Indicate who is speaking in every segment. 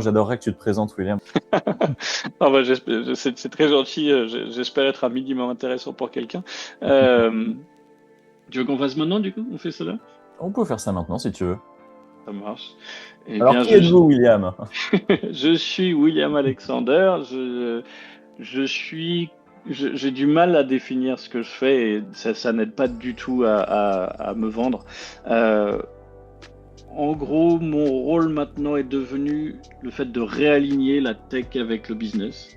Speaker 1: J'adorerais que tu te présentes, William.
Speaker 2: Non, bah, c'est très gentil. J'espère être un minimum intéressant pour quelqu'un. Tu veux qu'on fasse maintenant, du coup? On fait cela?
Speaker 1: On peut faire ça maintenant si tu veux.
Speaker 2: Ça marche. Eh
Speaker 1: Alors,
Speaker 2: bien,
Speaker 1: qui êtes-vous, William?
Speaker 2: je suis William Alexander. Je suis, j'ai du mal à définir ce que je fais et ça n'aide pas du tout à me vendre. Euh, En gros, mon rôle maintenant est devenu le fait de réaligner la tech avec le business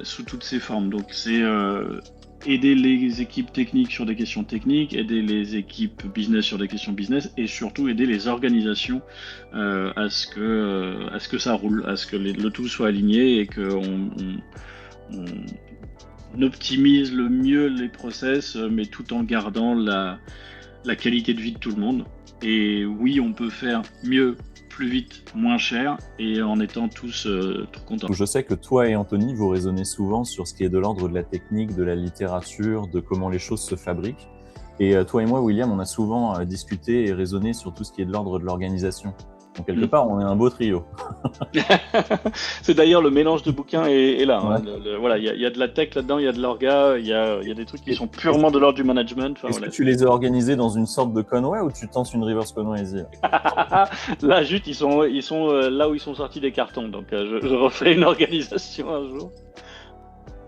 Speaker 2: sous toutes ses formes. Donc, c'est aider les équipes techniques sur des questions techniques, aider les équipes business sur des questions business, et surtout aider les organisations à ce que ça roule, à ce que le tout soit aligné et on optimise le mieux les process, mais tout en gardant la qualité de vie de tout le monde. Et oui, on peut faire mieux, plus vite, moins cher, et en étant tous trop contents.
Speaker 1: Je sais que toi et Anthony, vous raisonnez souvent sur ce qui est de l'ordre de la technique, de la littérature, de comment les choses se fabriquent. Et toi et moi, William, on a souvent discuté et raisonné sur tout ce qui est de l'ordre de l'organisation. Donc, quelque part, on est un beau trio.
Speaker 2: C'est d'ailleurs le mélange de bouquins est là.
Speaker 1: Ouais.
Speaker 2: Hein. Voilà, il y a de la tech là-dedans, il y a de l'orga, il y a des trucs qui sont purement de l'ordre du management. Enfin,
Speaker 1: Est-ce
Speaker 2: voilà.
Speaker 1: que tu les as organisés dans une sorte de Conway ou tu tentes une reverse Conway?
Speaker 2: Là, juste, ils sont là où ils sont sortis des cartons. Donc, je referai une organisation un jour.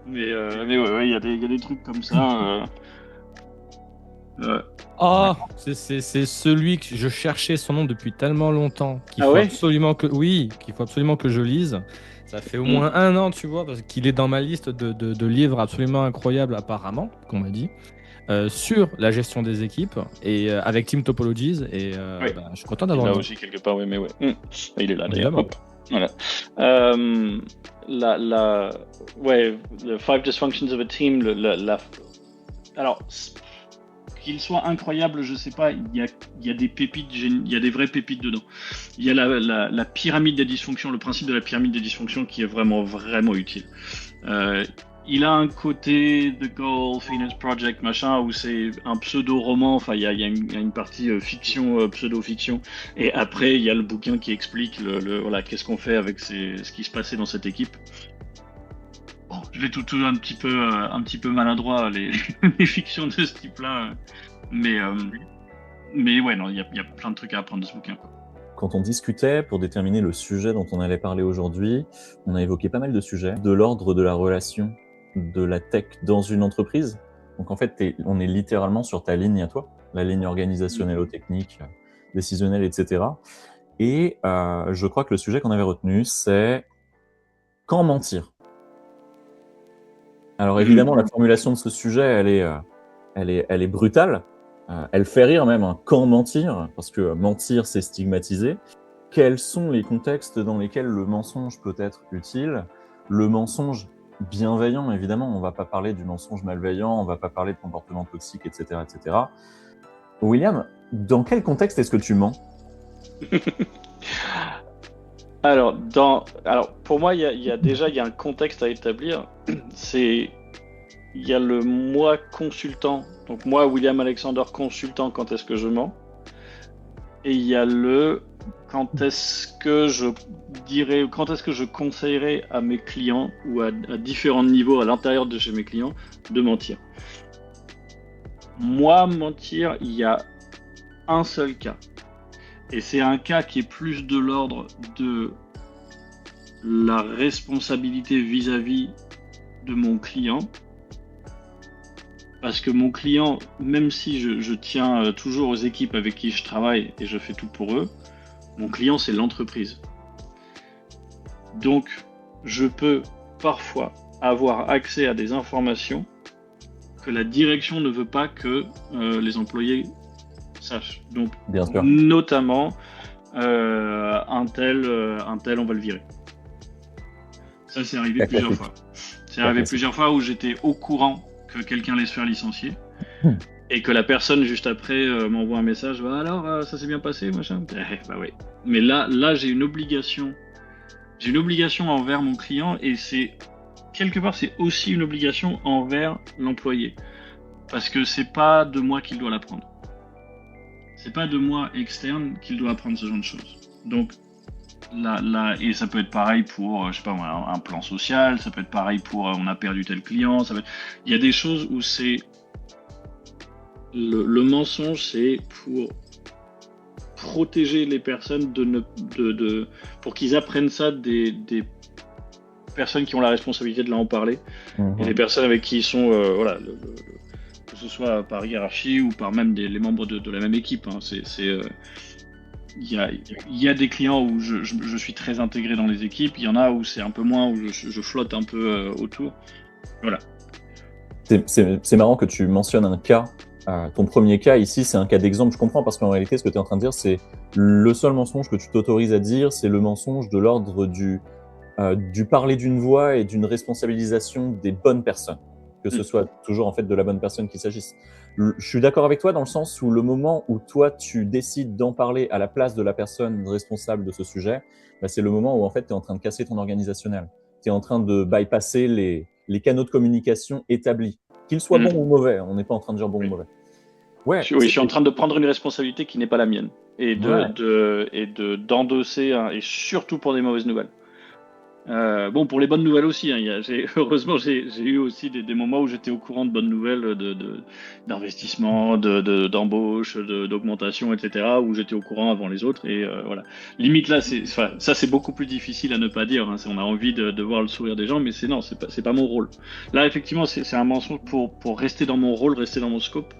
Speaker 2: Mais ouais, il y a des trucs comme ça.
Speaker 3: Oh, c'est celui que je cherchais son nom depuis tellement longtemps qu'il
Speaker 2: Ah
Speaker 3: faut
Speaker 2: ouais?
Speaker 3: absolument qu'il faut absolument que je lise. Ça fait au moins 1 an, tu vois, parce qu'il est dans ma liste de livres absolument incroyables, apparemment, qu'on m'a dit, sur la gestion des équipes et avec Team Topologies. Et
Speaker 2: Oui.
Speaker 3: je suis content d'avoir
Speaker 2: Là
Speaker 3: le nom.
Speaker 2: aussi, quelque part, oui, mais ouais. Il est là, d'ailleurs.
Speaker 3: Évidemment.
Speaker 2: Hop. Voilà. Ouais, le Five Dysfunctions of a Team, alors, qu'il soit incroyable, je sais pas, il y a des pépites, il y a des vraies pépites dedans. Il y a la pyramide des dysfonctions, le principe de la pyramide des dysfonctions qui est vraiment, vraiment utile. Il a un côté The Goal, Phoenix Project, machin, où c'est un pseudo-roman, enfin il y a une partie fiction, pseudo-fiction, et après il y a le bouquin qui explique voilà, qu'est-ce qu'on fait avec ce qui se passait dans cette équipe. Bon, je vais tout un petit peu maladroit les fictions de ce type-là, mais ouais, non, il y a plein de trucs à apprendre de ce bouquin, quoi.
Speaker 1: Quand on discutait pour déterminer le sujet dont on allait parler aujourd'hui, on a évoqué pas mal de sujets de l'ordre de la relation de la tech dans une entreprise. Donc en fait, on est littéralement sur ta ligne à toi, la ligne organisationnelle ou technique, décisionnelle, etc. Et je crois que le sujet qu'on avait retenu, c'est quand mentir. Alors évidemment, la formulation de ce sujet, elle est brutale. Elle fait rire même, hein. Quand mentir, parce que mentir, c'est stigmatisé. Quels sont les contextes dans lesquels le mensonge peut être utile? Le mensonge bienveillant, évidemment, on ne va pas parler du mensonge malveillant, on ne va pas parler de comportement toxique, etc., etc. William, dans quel contexte est-ce que tu mens?
Speaker 2: Alors, pour moi, il y a un contexte à établir. Il y a le moi consultant, donc moi, William Alexander consultant, quand est-ce que je mens. Et il y a quand est-ce que je conseillerais à mes clients ou à différents niveaux à l'intérieur de chez mes clients de mentir. Moi, mentir, il y a un seul cas. Et c'est un cas qui est plus de l'ordre de la responsabilité vis-à-vis de mon client. Parce que mon client, même si je tiens toujours aux équipes avec qui je travaille et je fais tout pour eux, mon client, c'est l'entreprise. Donc, je peux parfois avoir accès à des informations que la direction ne veut pas que les employés sachent. Donc,
Speaker 1: Bien sûr.
Speaker 2: notamment, un tel, on va le virer. Ça, c'est arrivé plusieurs fois. C'est arrivé plusieurs fois où j'étais au courant que quelqu'un allait se faire licencier et que la personne juste après m'envoie un message, bah alors ça s'est bien passé, machin. Bah ouais. Mais là j'ai une obligation envers mon client et c'est quelque part c'est aussi une obligation envers l'employé parce que c'est pas de moi qu'il doit l'apprendre. C'est pas de moi externe qu'il doit apprendre ce genre de choses. Donc Et ça peut être pareil pour, je sais pas moi, un plan social, ça peut être pareil pour on a perdu tel client, il y a des choses où c'est le mensonge, c'est pour protéger les personnes pour qu'ils apprennent ça des personnes qui ont la responsabilité de là en parler, et les personnes avec qui ils sont, que ce soit par hiérarchie ou par même les membres de la même équipe. Hein. Il y a des clients où je suis très intégré dans les équipes, il y en a où c'est un peu moins, où je flotte un peu autour. Voilà.
Speaker 1: C'est marrant que tu mentionnes un cas. Ton premier cas ici, c'est un cas d'exemple. Je comprends parce qu'en réalité, ce que tu es en train de dire, c'est le seul mensonge que tu t'autorises à dire, c'est le mensonge de l'ordre du parler d'une voix et d'une responsabilisation des bonnes personnes. Que ce soit toujours en fait de la bonne personne qu'il s'agisse. Je suis d'accord avec toi dans le sens où le moment où toi tu décides d'en parler à la place de la personne responsable de ce sujet, bah, c'est le moment où en fait tu es en train de casser ton organisationnel. Tu es en train de bypasser les canaux de communication établis. Qu'ils soient bons ou mauvais, on n'est pas en train de dire bon ou mauvais.
Speaker 2: Ouais, je suis en train de prendre une responsabilité qui n'est pas la mienne et d'endosser, et surtout pour des mauvaises nouvelles. Bon, pour les bonnes nouvelles aussi, hein, heureusement j'ai eu aussi des moments où j'étais au courant de bonnes nouvelles d'investissement, d'embauche, d'augmentation, etc., où j'étais au courant avant les autres, et voilà. Limite là, ça c'est beaucoup plus difficile à ne pas dire, hein, on a envie de voir le sourire des gens, mais c'est pas mon rôle. Là effectivement c'est un mensonge pour rester dans mon rôle, rester dans mon scope,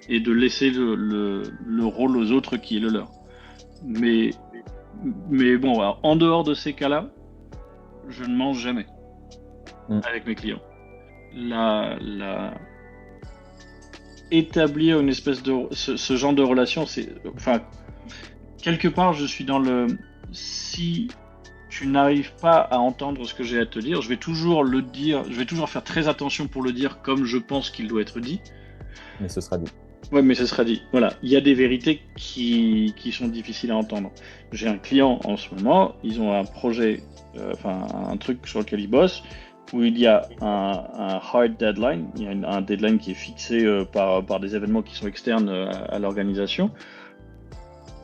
Speaker 2: et de laisser le rôle aux autres qui est le leur. Mais bon, alors, en dehors de ces cas-là, je ne mange jamais avec mes clients. Établir une espèce de ce genre de relation, quelque part je suis dans le si tu n'arrives pas à entendre ce que j'ai à te dire, je vais toujours le dire, je vais toujours faire très attention pour le dire comme je pense qu'il doit être dit.
Speaker 1: Mais ce sera dit.
Speaker 2: Ouais, mais ce sera dit. Voilà, il y a des vérités qui sont difficiles à entendre. J'ai un client en ce moment, ils ont un projet, un truc sur lequel ils bossent, où il y a un hard deadline, il y a un deadline qui est fixé par des événements qui sont externes à l'organisation,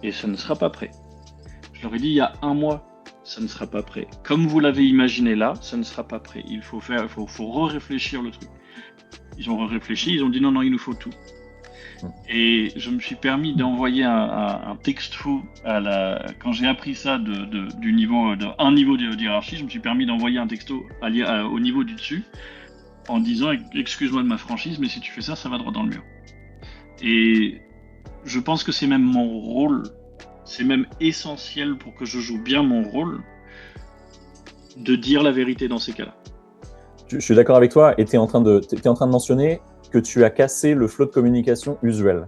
Speaker 2: et ça ne sera pas prêt. Je leur ai dit il y a 1 mois, ça ne sera pas prêt. Comme vous l'avez imaginé là, ça ne sera pas prêt. Il faut re-réfléchir le truc. Ils ont re-réfléchi, ils ont dit non, il nous faut tout. Et je me suis permis d'envoyer un texto quand j'ai appris ça du niveau d'un niveau de hiérarchie, je me suis permis d'envoyer un texto au niveau du dessus en disant excuse-moi de ma franchise, mais si tu fais ça, ça va droit dans le mur. Et je pense que c'est même mon rôle, c'est même essentiel pour que je joue bien mon rôle de dire la vérité dans ces cas-là.
Speaker 1: Je suis d'accord avec toi, et tu es en train de mentionner que tu as cassé le flot de communication usuel.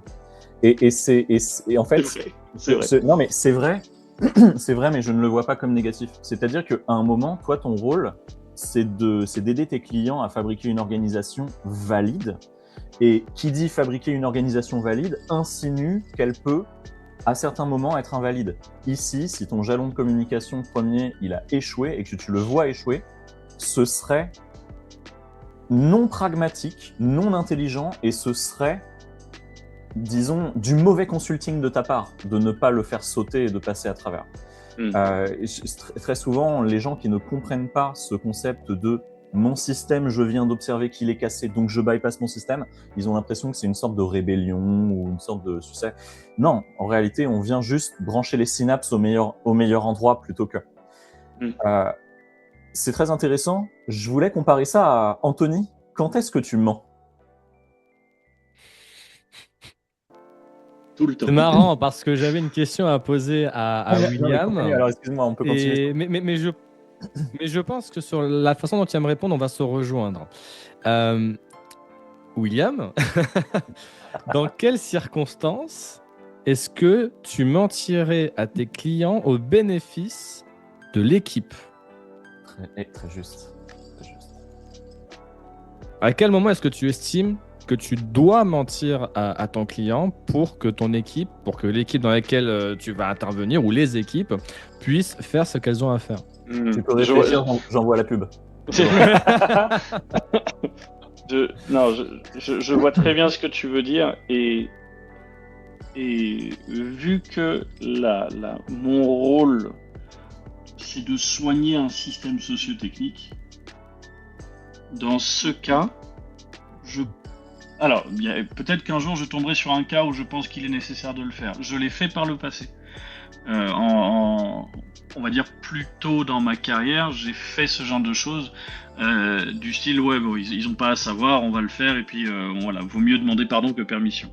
Speaker 1: Et en fait,
Speaker 2: c'est vrai.
Speaker 1: Non mais c'est vrai, c'est vrai, mais je ne le vois pas comme négatif. C'est-à-dire qu'à un moment, toi, ton rôle, c'est d'aider tes clients à fabriquer une organisation valide. Et qui dit fabriquer une organisation valide insinue qu'elle peut, à certains moments, être invalide. Ici, si ton jalon de communication premier, il a échoué et que tu le vois échouer, ce serait non pragmatique, non intelligent, et ce serait, disons, du mauvais consulting de ta part, de ne pas le faire sauter et de passer à travers. Très souvent, les gens qui ne comprennent pas ce concept de mon système, je viens d'observer qu'il est cassé, donc je bypass mon système, ils ont l'impression que c'est une sorte de rébellion ou une sorte de succès. Non, en réalité, on vient juste brancher les synapses au meilleur endroit plutôt que... C'est très intéressant. Je voulais comparer ça à Anthony. Quand est-ce que tu mens ?
Speaker 2: Tout le temps.
Speaker 3: C'est marrant parce que j'avais une question à poser à William.
Speaker 1: Alors excuse-moi, on peut continuer.
Speaker 3: Mais je pense que sur la façon dont tu vas me répondre, on va se rejoindre. William, dans quelles circonstances est-ce que tu mentirais à tes clients au bénéfice de l'équipe ?
Speaker 1: Très juste.
Speaker 3: À quel moment est-ce que tu estimes que tu dois mentir à ton client pour que ton équipe, pour que l'équipe dans laquelle tu vas intervenir ou les équipes puissent faire ce qu'elles ont à faire ?
Speaker 1: Tu peux réfléchir, j'envoie la pub.
Speaker 2: Je vois très bien ce que tu veux dire, et vu que mon rôle, c'est de soigner un système socio-technique. Dans ce cas, alors, peut-être qu'un jour je tomberai sur un cas où je pense qu'il est nécessaire de le faire. Je l'ai fait par le passé. On va dire plus tôt dans ma carrière, j'ai fait ce genre de choses du style ouais bon, ils ont pas à savoir, on va le faire et puis voilà, vaut mieux demander pardon que permission.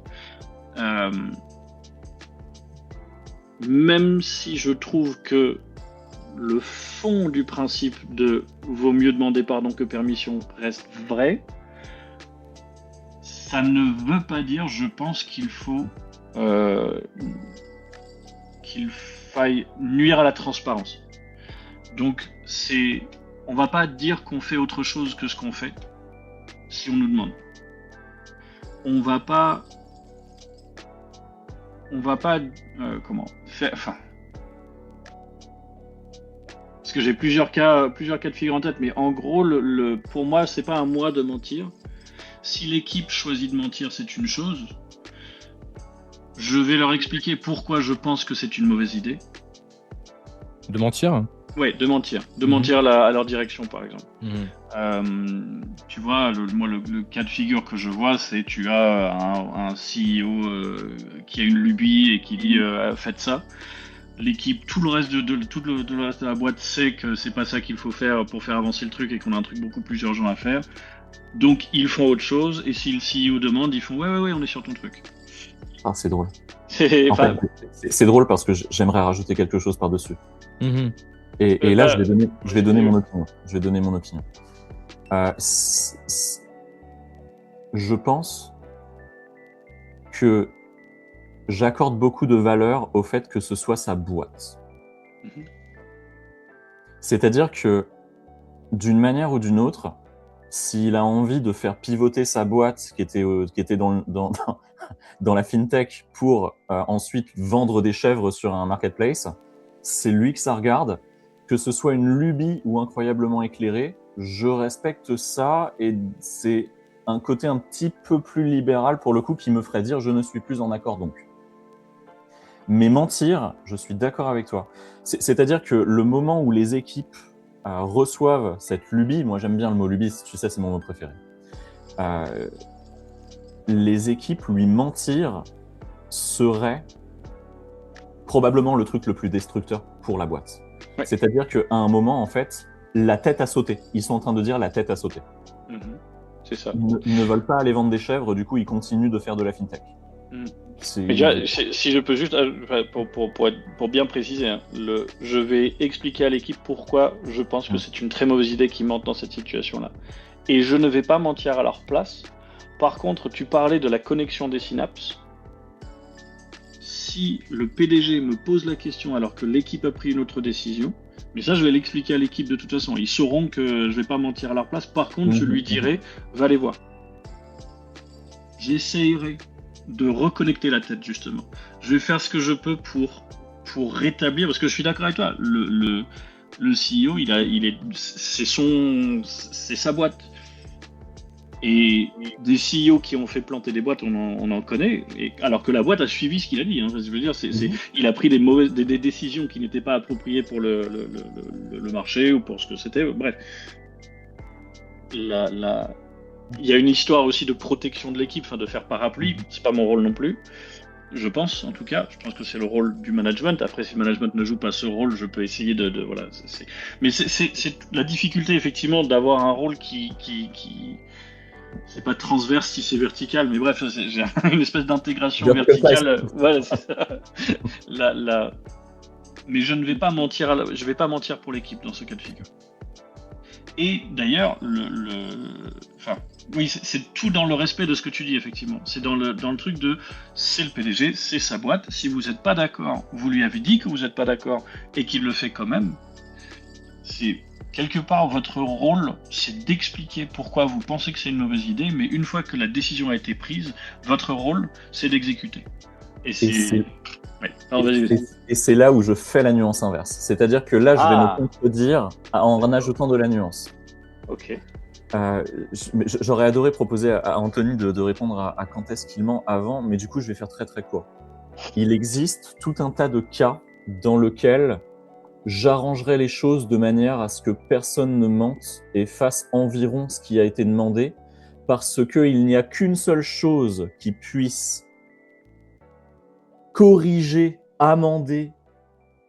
Speaker 2: Même si je trouve que le fond du principe de vaut mieux demander pardon que permission reste vrai, ça ne veut pas dire, je pense, qu'il faille nuire à la transparence. Donc, on va pas dire qu'on fait autre chose que ce qu'on fait si on nous demande. On va pas comment faire. Enfin, parce que j'ai plusieurs cas de figure en tête, mais en gros, pour moi, c'est pas à moi de mentir. Si l'équipe choisit de mentir, c'est une chose. Je vais leur expliquer pourquoi je pense que c'est une mauvaise idée.
Speaker 3: De mentir?
Speaker 2: Ouais, de mentir. De mentir à leur direction, par exemple. Tu vois, le cas de figure que je vois, c'est tu as un CEO qui a une lubie et qui dit faites ça. L'équipe, tout le reste de la boîte sait que c'est pas ça qu'il faut faire pour faire avancer le truc et qu'on a un truc beaucoup plus urgent à faire. Donc ils font autre chose et si le CEO demande, ils font ouais, on est sur ton truc.
Speaker 1: Ah, c'est drôle. C'est drôle parce que j'aimerais rajouter quelque chose par-dessus. Et là, je vais donner mon opinion. Je pense que j'accorde beaucoup de valeur au fait que ce soit sa boîte. C'est-à-dire que, d'une manière ou d'une autre, s'il a envie de faire pivoter sa boîte qui était dans la fintech pour ensuite vendre des chèvres sur un marketplace, c'est lui que ça regarde. Que ce soit une lubie ou incroyablement éclairé, je respecte ça et c'est un côté un petit peu plus libéral pour le coup qui me ferait dire je ne suis plus en accord donc. Mais mentir, je suis d'accord avec toi. C'est-à-dire que le moment où les équipes reçoivent cette lubie, moi j'aime bien le mot lubie, tu sais c'est mon mot préféré, les équipes lui mentir serait probablement le truc le plus destructeur pour la boîte. Ouais. C'est-à-dire qu'à un moment, en fait, la tête a sauté. Ils sont en train de dire la tête a sauté.
Speaker 2: C'est ça.
Speaker 1: Ils ne veulent pas aller vendre des chèvres, du coup, ils continuent de faire de la fintech.
Speaker 2: Mais déjà, si je peux juste, pour bien préciser, hein, je vais expliquer à l'équipe pourquoi je pense que c'est une très mauvaise idée qu'ils mentent dans cette situation-là. Et je ne vais pas mentir à leur place. Par contre, tu parlais de la connexion des synapses. Si le PDG me pose la question alors que l'équipe a pris une autre décision, mais ça je vais l'expliquer à l'équipe de toute façon, ils sauront que je vais pas mentir à leur place, par contre je lui dirai, va les voir. J'essayerai de reconnecter la tête justement. Je vais faire ce que je peux pour rétablir, parce que je suis d'accord avec toi, le CEO, c'est sa boîte. Et des CEO qui ont fait planter des boîtes, on en connaît, alors que la boîte a suivi ce qu'il a dit. Hein. Je veux dire, il a pris des décisions qui n'étaient pas appropriées pour le marché ou pour ce que c'était. Bref, il y a une histoire aussi de protection de l'équipe, de faire parapluie. C'est pas mon rôle non plus. Je pense, en tout cas, je pense que c'est le rôle du management. Après, si le management ne joue pas ce rôle, je peux essayer voilà. Mais c'est la difficulté effectivement d'avoir un rôle qui c'est pas transverse si c'est vertical, mais bref, j'ai une espèce d'intégration verticale. Voilà, c'est ça. Mais je ne vais pas mentir je vais pas mentir pour l'équipe dans ce cas de figure. Et d'ailleurs, oui, c'est tout dans le respect de ce que tu dis, effectivement. C'est dans le truc c'est le PDG, c'est sa boîte. Si vous n'êtes pas d'accord, vous lui avez dit que vous n'êtes pas d'accord et qu'il le fait quand même. C'est quelque part votre rôle, c'est d'expliquer pourquoi vous pensez que c'est une mauvaise idée, mais une fois que la décision a été prise, votre rôle, c'est d'exécuter. Et
Speaker 1: c'est là où je fais la nuance inverse. C'est-à-dire que là, je vais me contredire en ajoutant de la nuance.
Speaker 2: Ok.
Speaker 1: J'aurais adoré proposer à Anthony de répondre à quand est-ce qu'il ment avant, mais du coup, je vais faire très très court. Il existe tout un tas de cas dans lesquels j'arrangerai les choses de manière à ce que personne ne mente et fasse environ ce qui a été demandé, parce qu'il n'y a qu'une seule chose qui puisse corriger, amender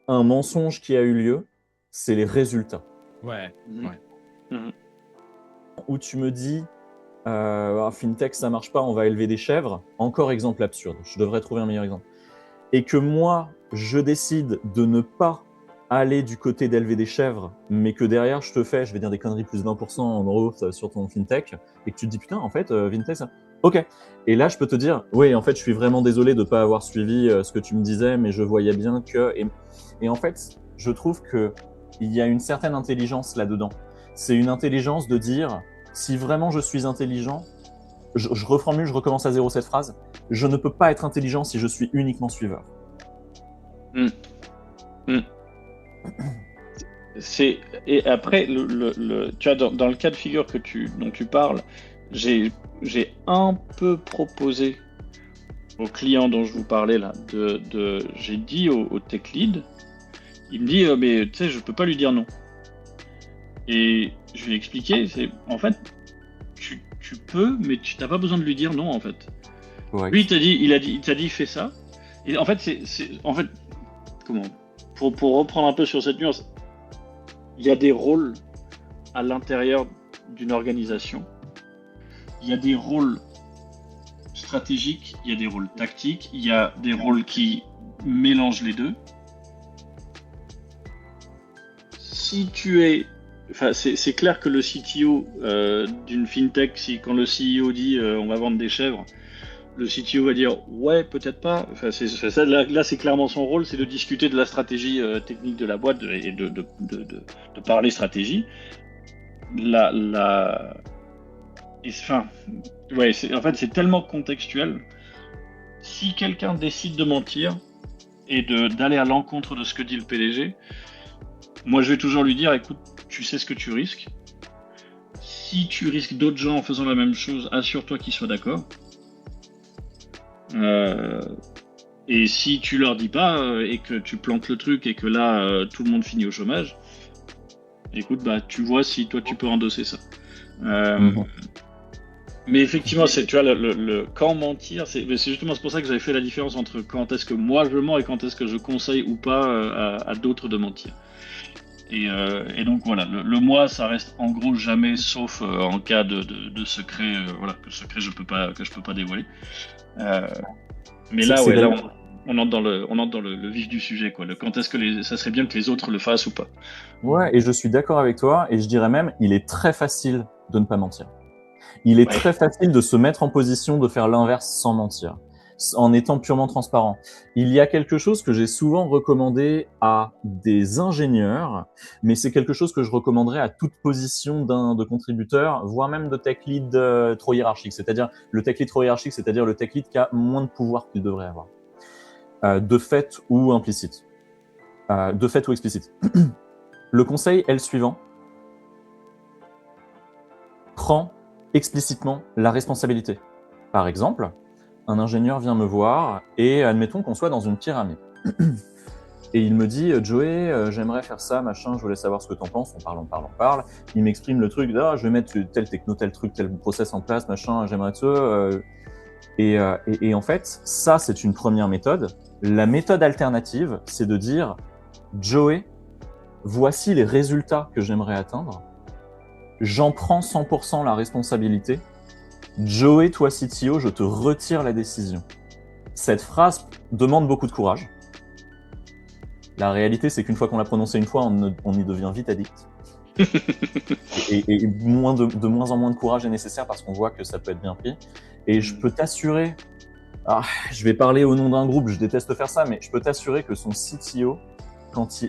Speaker 1: un mensonge qui a eu lieu, c'est les résultats.
Speaker 3: Ouais.
Speaker 1: Où tu me dis, FinTech, ça marche pas, on va élever des chèvres. Encore exemple absurde, je devrais trouver un meilleur exemple. Et que moi, je décide de ne pas aller du côté d'élever des chèvres, mais que derrière, je vais dire des conneries, plus 20% en euros sur ton FinTech, et que tu te dis, putain, en fait, FinTech, ça... Ok. Et là, je peux te dire, oui, en fait, je suis vraiment désolé de ne pas avoir suivi ce que tu me disais, mais je voyais bien que... Et en fait, je trouve qu'il y a une certaine intelligence là-dedans. C'est une intelligence de dire, si vraiment je suis intelligent, je reformule, je recommence à zéro cette phrase, je ne peux pas être intelligent si je suis uniquement suiveur.
Speaker 2: Et après, tu vois, dans le cas de figure dont tu parles, j'ai un peu proposé au client dont je vous parlais là, j'ai dit au tech lead, il me dit mais tu sais, je peux pas lui dire non. Et je lui ai expliqué, en fait, tu peux, mais tu n'as pas besoin de lui dire non en fait.
Speaker 1: Ouais.
Speaker 2: Lui il t'a dit fais ça. Et en fait comment pour reprendre un peu sur cette nuance, il y a des rôles à l'intérieur d'une organisation. Il y a des rôles stratégiques, il y a des rôles tactiques, il y a des rôles qui mélangent les deux. Si tu es... Enfin, c'est clair que le CTO d'une fintech, quand le CEO dit on va vendre des chèvres, le CTO va dire ouais, peut-être pas. Enfin, c'est ça, là, c'est clairement son rôle, c'est de discuter de la stratégie technique de la boîte et de parler stratégie. En fait, c'est tellement contextuel. Si quelqu'un décide de mentir et d'aller à l'encontre de ce que dit le PDG, moi, je vais toujours lui dire, écoute, tu sais ce que tu risques. Si tu risques d'autres gens en faisant la même chose, assure-toi qu'ils soient d'accord. Et si tu leur dis pas et que tu plantes le truc et que là tout le monde finit au chômage, écoute, bah tu vois si toi tu peux endosser ça. Mais effectivement, tu vois, quand mentir, c'est justement pour ça que j'avais fait la différence entre quand est-ce que moi je mens et quand est-ce que je conseille ou pas à d'autres de mentir. Et donc voilà, le moi, ça reste en gros jamais, sauf en cas de secret, que secret que je peux pas dévoiler. Mais là, ouais, là, on entre dans le vif du sujet, quoi. Quand est-ce que ça serait bien que les autres le fassent ou pas.
Speaker 1: Ouais, et je suis d'accord avec toi, et je dirais même, il est très facile de ne pas mentir. Il est très facile de se mettre en position de faire l'inverse sans mentir, en étant purement transparent. Il y a quelque chose que j'ai souvent recommandé à des ingénieurs, mais c'est quelque chose que je recommanderais à toute position de contributeur, voire même de tech lead trop hiérarchique. C'est-à-dire le tech lead trop hiérarchique, c'est-à-dire le tech lead qui a moins de pouvoir qu'il devrait avoir, de fait ou implicite, de fait ou explicite. Le conseil est le suivant. Prends explicitement la responsabilité. Par exemple, un ingénieur vient me voir et admettons qu'on soit dans une pyramide. Et il me dit « Joey, j'aimerais faire ça, machin, je voulais savoir ce que t'en penses. » On parle. Il m'exprime le truc « je vais mettre tel techno, tel truc, tel process en place, machin, j'aimerais ça. » Et en fait, ça, c'est une première méthode. La méthode alternative, c'est de dire « Joey, voici les résultats que j'aimerais atteindre. J'en prends 100% la responsabilité. Joey, toi CTO, je te retire la décision. » Cette phrase demande beaucoup de courage. La réalité, c'est qu'une fois qu'on l'a prononcée une fois, on y devient vite addict. et de moins en moins de courage est nécessaire parce qu'on voit que ça peut être bien pris. Et je peux t'assurer, je vais parler au nom d'un groupe, je déteste faire ça, mais je peux t'assurer que son CTO,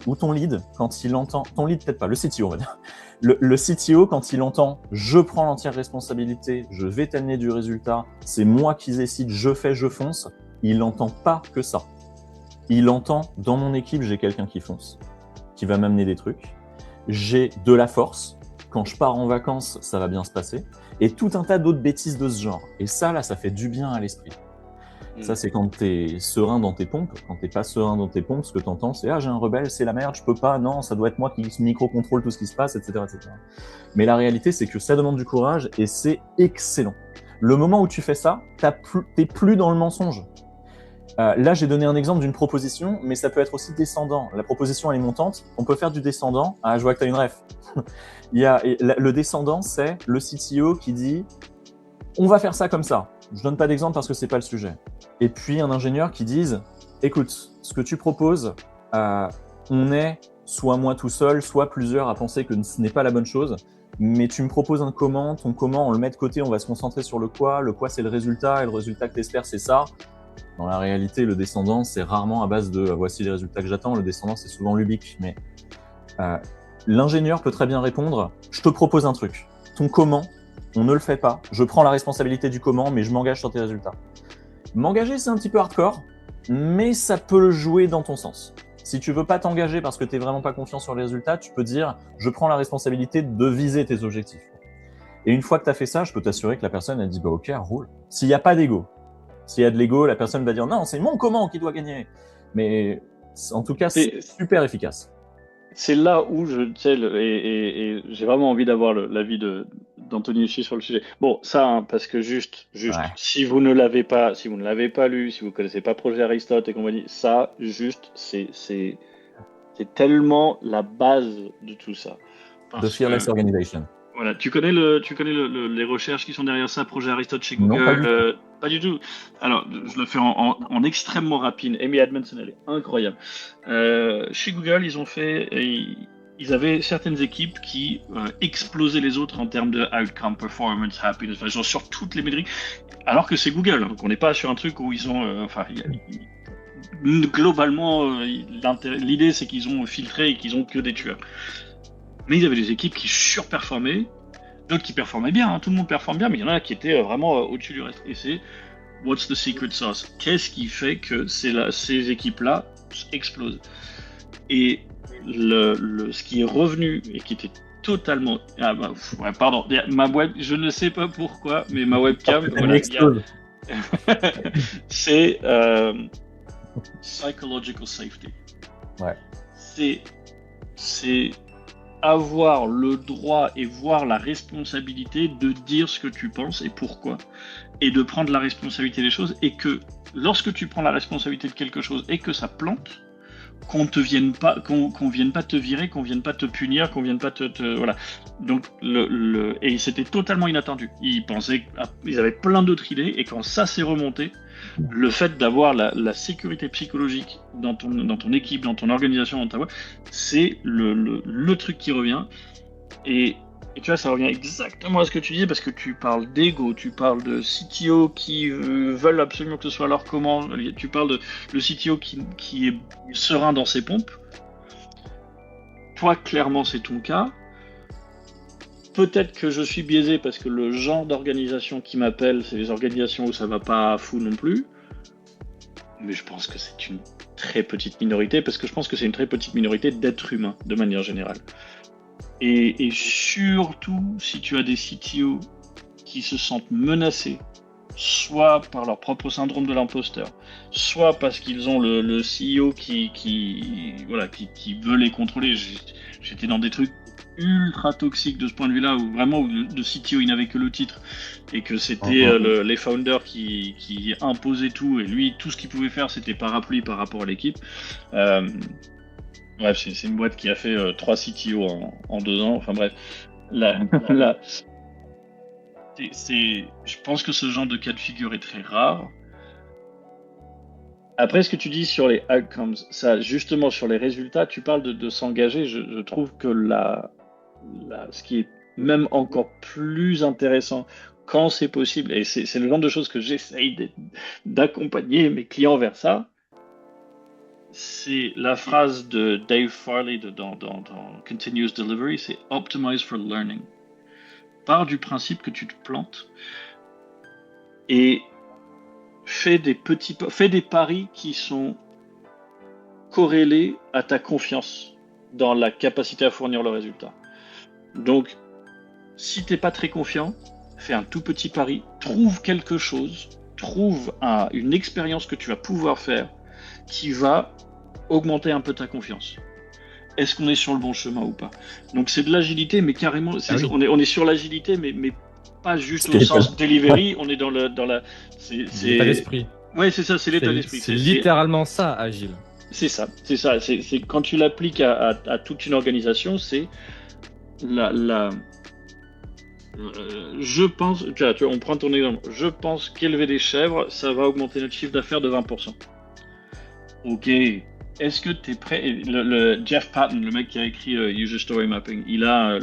Speaker 1: ou ton lead, quand il entend, ton lead peut-être pas, le CTO on va dire, le CTO quand il entend « je prends l'entière responsabilité, je vais t'amener du résultat, c'est moi qui décide, je fais, je fonce », il n'entend pas que ça. Il entend « dans mon équipe, j'ai quelqu'un qui fonce, qui va m'amener des trucs, j'ai de la force, quand je pars en vacances, ça va bien se passer », et tout un tas d'autres bêtises de ce genre. Et ça, là, ça fait du bien à l'esprit. Ça, c'est quand t'es serein dans tes pompes. Quand t'es pas serein dans tes pompes, ce que t'entends, c'est « Ah, j'ai un rebelle, c'est la merde, je peux pas, non, ça doit être moi qui micro-contrôle tout ce qui se passe, etc., etc. » Mais la réalité, c'est que ça demande du courage et c'est excellent. Le moment où tu fais ça, t'es plus dans le mensonge. Là, j'ai donné un exemple d'une proposition, mais ça peut être aussi descendant. La proposition, elle est montante. On peut faire du descendant. Ah, je vois que tu as une ref. Le descendant, c'est le CTO qui dit « On va faire ça comme ça ». Je donne pas d'exemple parce que c'est pas le sujet. Et puis, un ingénieur qui dise « Écoute, ce que tu proposes, on est soit moi tout seul, soit plusieurs à penser que ce n'est pas la bonne chose. Mais tu me proposes un comment, ton comment, on le met de côté, on va se concentrer sur le quoi c'est le résultat, et le résultat que tu espères, c'est ça. » Dans la réalité, le descendant, c'est rarement à base de voici les résultats que j'attends. Le descendant, c'est souvent ludique. Mais l'ingénieur peut très bien répondre je te propose un truc. Ton comment, on ne le fait pas. Je prends la responsabilité du comment, mais je m'engage sur tes résultats. M'engager, c'est un petit peu hardcore, mais ça peut jouer dans ton sens. Si tu veux pas t'engager parce que tu n'es vraiment pas confiant sur les résultats, tu peux dire je prends la responsabilité de viser tes objectifs. Et une fois que tu as fait ça, je peux t'assurer que la personne, elle dit bah ok, roule. S'il n'y a pas d'ego. S'il y a de l'ego, la personne va dire non, c'est mon comment qui doit gagner. Mais en tout cas, c'est super efficace.
Speaker 2: C'est là où je sais et j'ai vraiment envie d'avoir l'avis d'Anthony Uchi sur le sujet. Bon, ça, hein, parce que juste,
Speaker 1: Ouais.
Speaker 2: si vous ne l'avez pas lu, si vous connaissez pas Projet Aristote et compagnie, ça, juste, c'est tellement la base de tout ça.
Speaker 1: The Fearless Organization.
Speaker 2: Voilà, tu connais les recherches qui sont derrière ça, Projet Aristote chez Google?
Speaker 1: Non,
Speaker 2: pas du tout. Alors, je le fais en extrêmement rapide. Amy Edmondson, elle est incroyable. Chez Google, ils avaient certaines équipes qui explosaient les autres en termes de outcome, performance, happiness, enfin, genre sur toutes les métriques, alors que c'est Google. Donc, on n'est pas sur un truc où ils ont... globalement, l'idée, c'est qu'ils ont filtré et qu'ils ont que des tueurs. Mais ils avaient des équipes qui surperformaient, d'autres qui performaient bien, hein, tout le monde performe bien, mais il y en a qui étaient vraiment au-dessus du reste. Et c'est what's the secret sauce? Qu'est-ce qui fait que ces équipes-là explosent? Et ce qui est revenu et qui était totalement... Ah bah, ouais, pardon, ma web, je ne sais pas pourquoi, mais ma webcam... voilà, c'est psychological safety.
Speaker 1: Ouais.
Speaker 2: C'est avoir le droit et voir la responsabilité de dire ce que tu penses et pourquoi, et de prendre la responsabilité des choses, et que lorsque tu prends la responsabilité de quelque chose et que ça plante, qu'on vienne pas te virer, qu'on vienne pas te punir, qu'on vienne pas te voilà. Donc et c'était totalement inattendu. Ils avaient plein d'autres idées, et quand ça s'est remonté, le fait d'avoir la sécurité psychologique dans ton équipe, dans ton organisation, dans ta boîte, c'est le truc qui revient. Et tu vois, ça revient exactement à ce que tu disais, parce que tu parles d'ego, tu parles de CTO qui veulent absolument que ce soit leur commande, tu parles de le CTO qui est serein dans ses pompes. Toi, clairement, c'est ton cas. Peut-être que je suis biaisé parce que le genre d'organisation qui m'appelle, c'est les organisations où ça va pas fou non plus. Mais je pense que c'est une très petite minorité, parce que je pense que c'est une très petite minorité d'êtres humains, de manière générale. Et surtout, si tu as des CTO qui se sentent menacés, soit par leur propre syndrome de l'imposteur, soit parce qu'ils ont le CEO qui veut les contrôler. J'étais dans des trucs ultra toxiques de ce point de vue-là, où vraiment le CTO il n'avait que le titre, et que c'était les founders qui imposaient tout, et lui tout ce qu'il pouvait faire c'était parapluie par rapport à l'équipe. Bref, c'est une boîte qui a fait 3 CTO en 2 ans, enfin bref. Je pense que ce genre de cas de figure est très rare. Après, ce que tu dis sur les outcomes, ça, justement sur les résultats, tu parles de s'engager. Je trouve que ce qui est même encore plus intéressant quand c'est possible, et c'est le genre de choses que j'essaye d'accompagner mes clients vers ça, c'est la phrase de Dave Farley dans Continuous Delivery, c'est « Optimize for learning ». Pars du principe que tu te plantes et fais des paris qui sont corrélés à ta confiance dans la capacité à fournir le résultat. Donc, si t'es pas très confiant, fais un tout petit pari, trouve quelque chose, trouves une expérience que tu vas pouvoir faire qui va augmenter un peu ta confiance. Est-ce qu'on est sur le bon chemin ou pas? Donc c'est de l'agilité, mais carrément, on est sur l'agilité, mais pas juste au sens delivery, on est dans la...
Speaker 3: C'est l'état d'esprit.
Speaker 2: Ouais, c'est ça, c'est l'état d'esprit.
Speaker 3: C'est littéralement ça, agile.
Speaker 2: C'est ça. C'est quand tu l'appliques à toute une organisation, c'est je pense, tu vois, on prend ton exemple. Je pense qu'élever des chèvres, ça va augmenter notre chiffre d'affaires de 20%. Ok. Est-ce que tu es prêt? Le Jeff Patton, le mec qui a écrit User Story Mapping, il a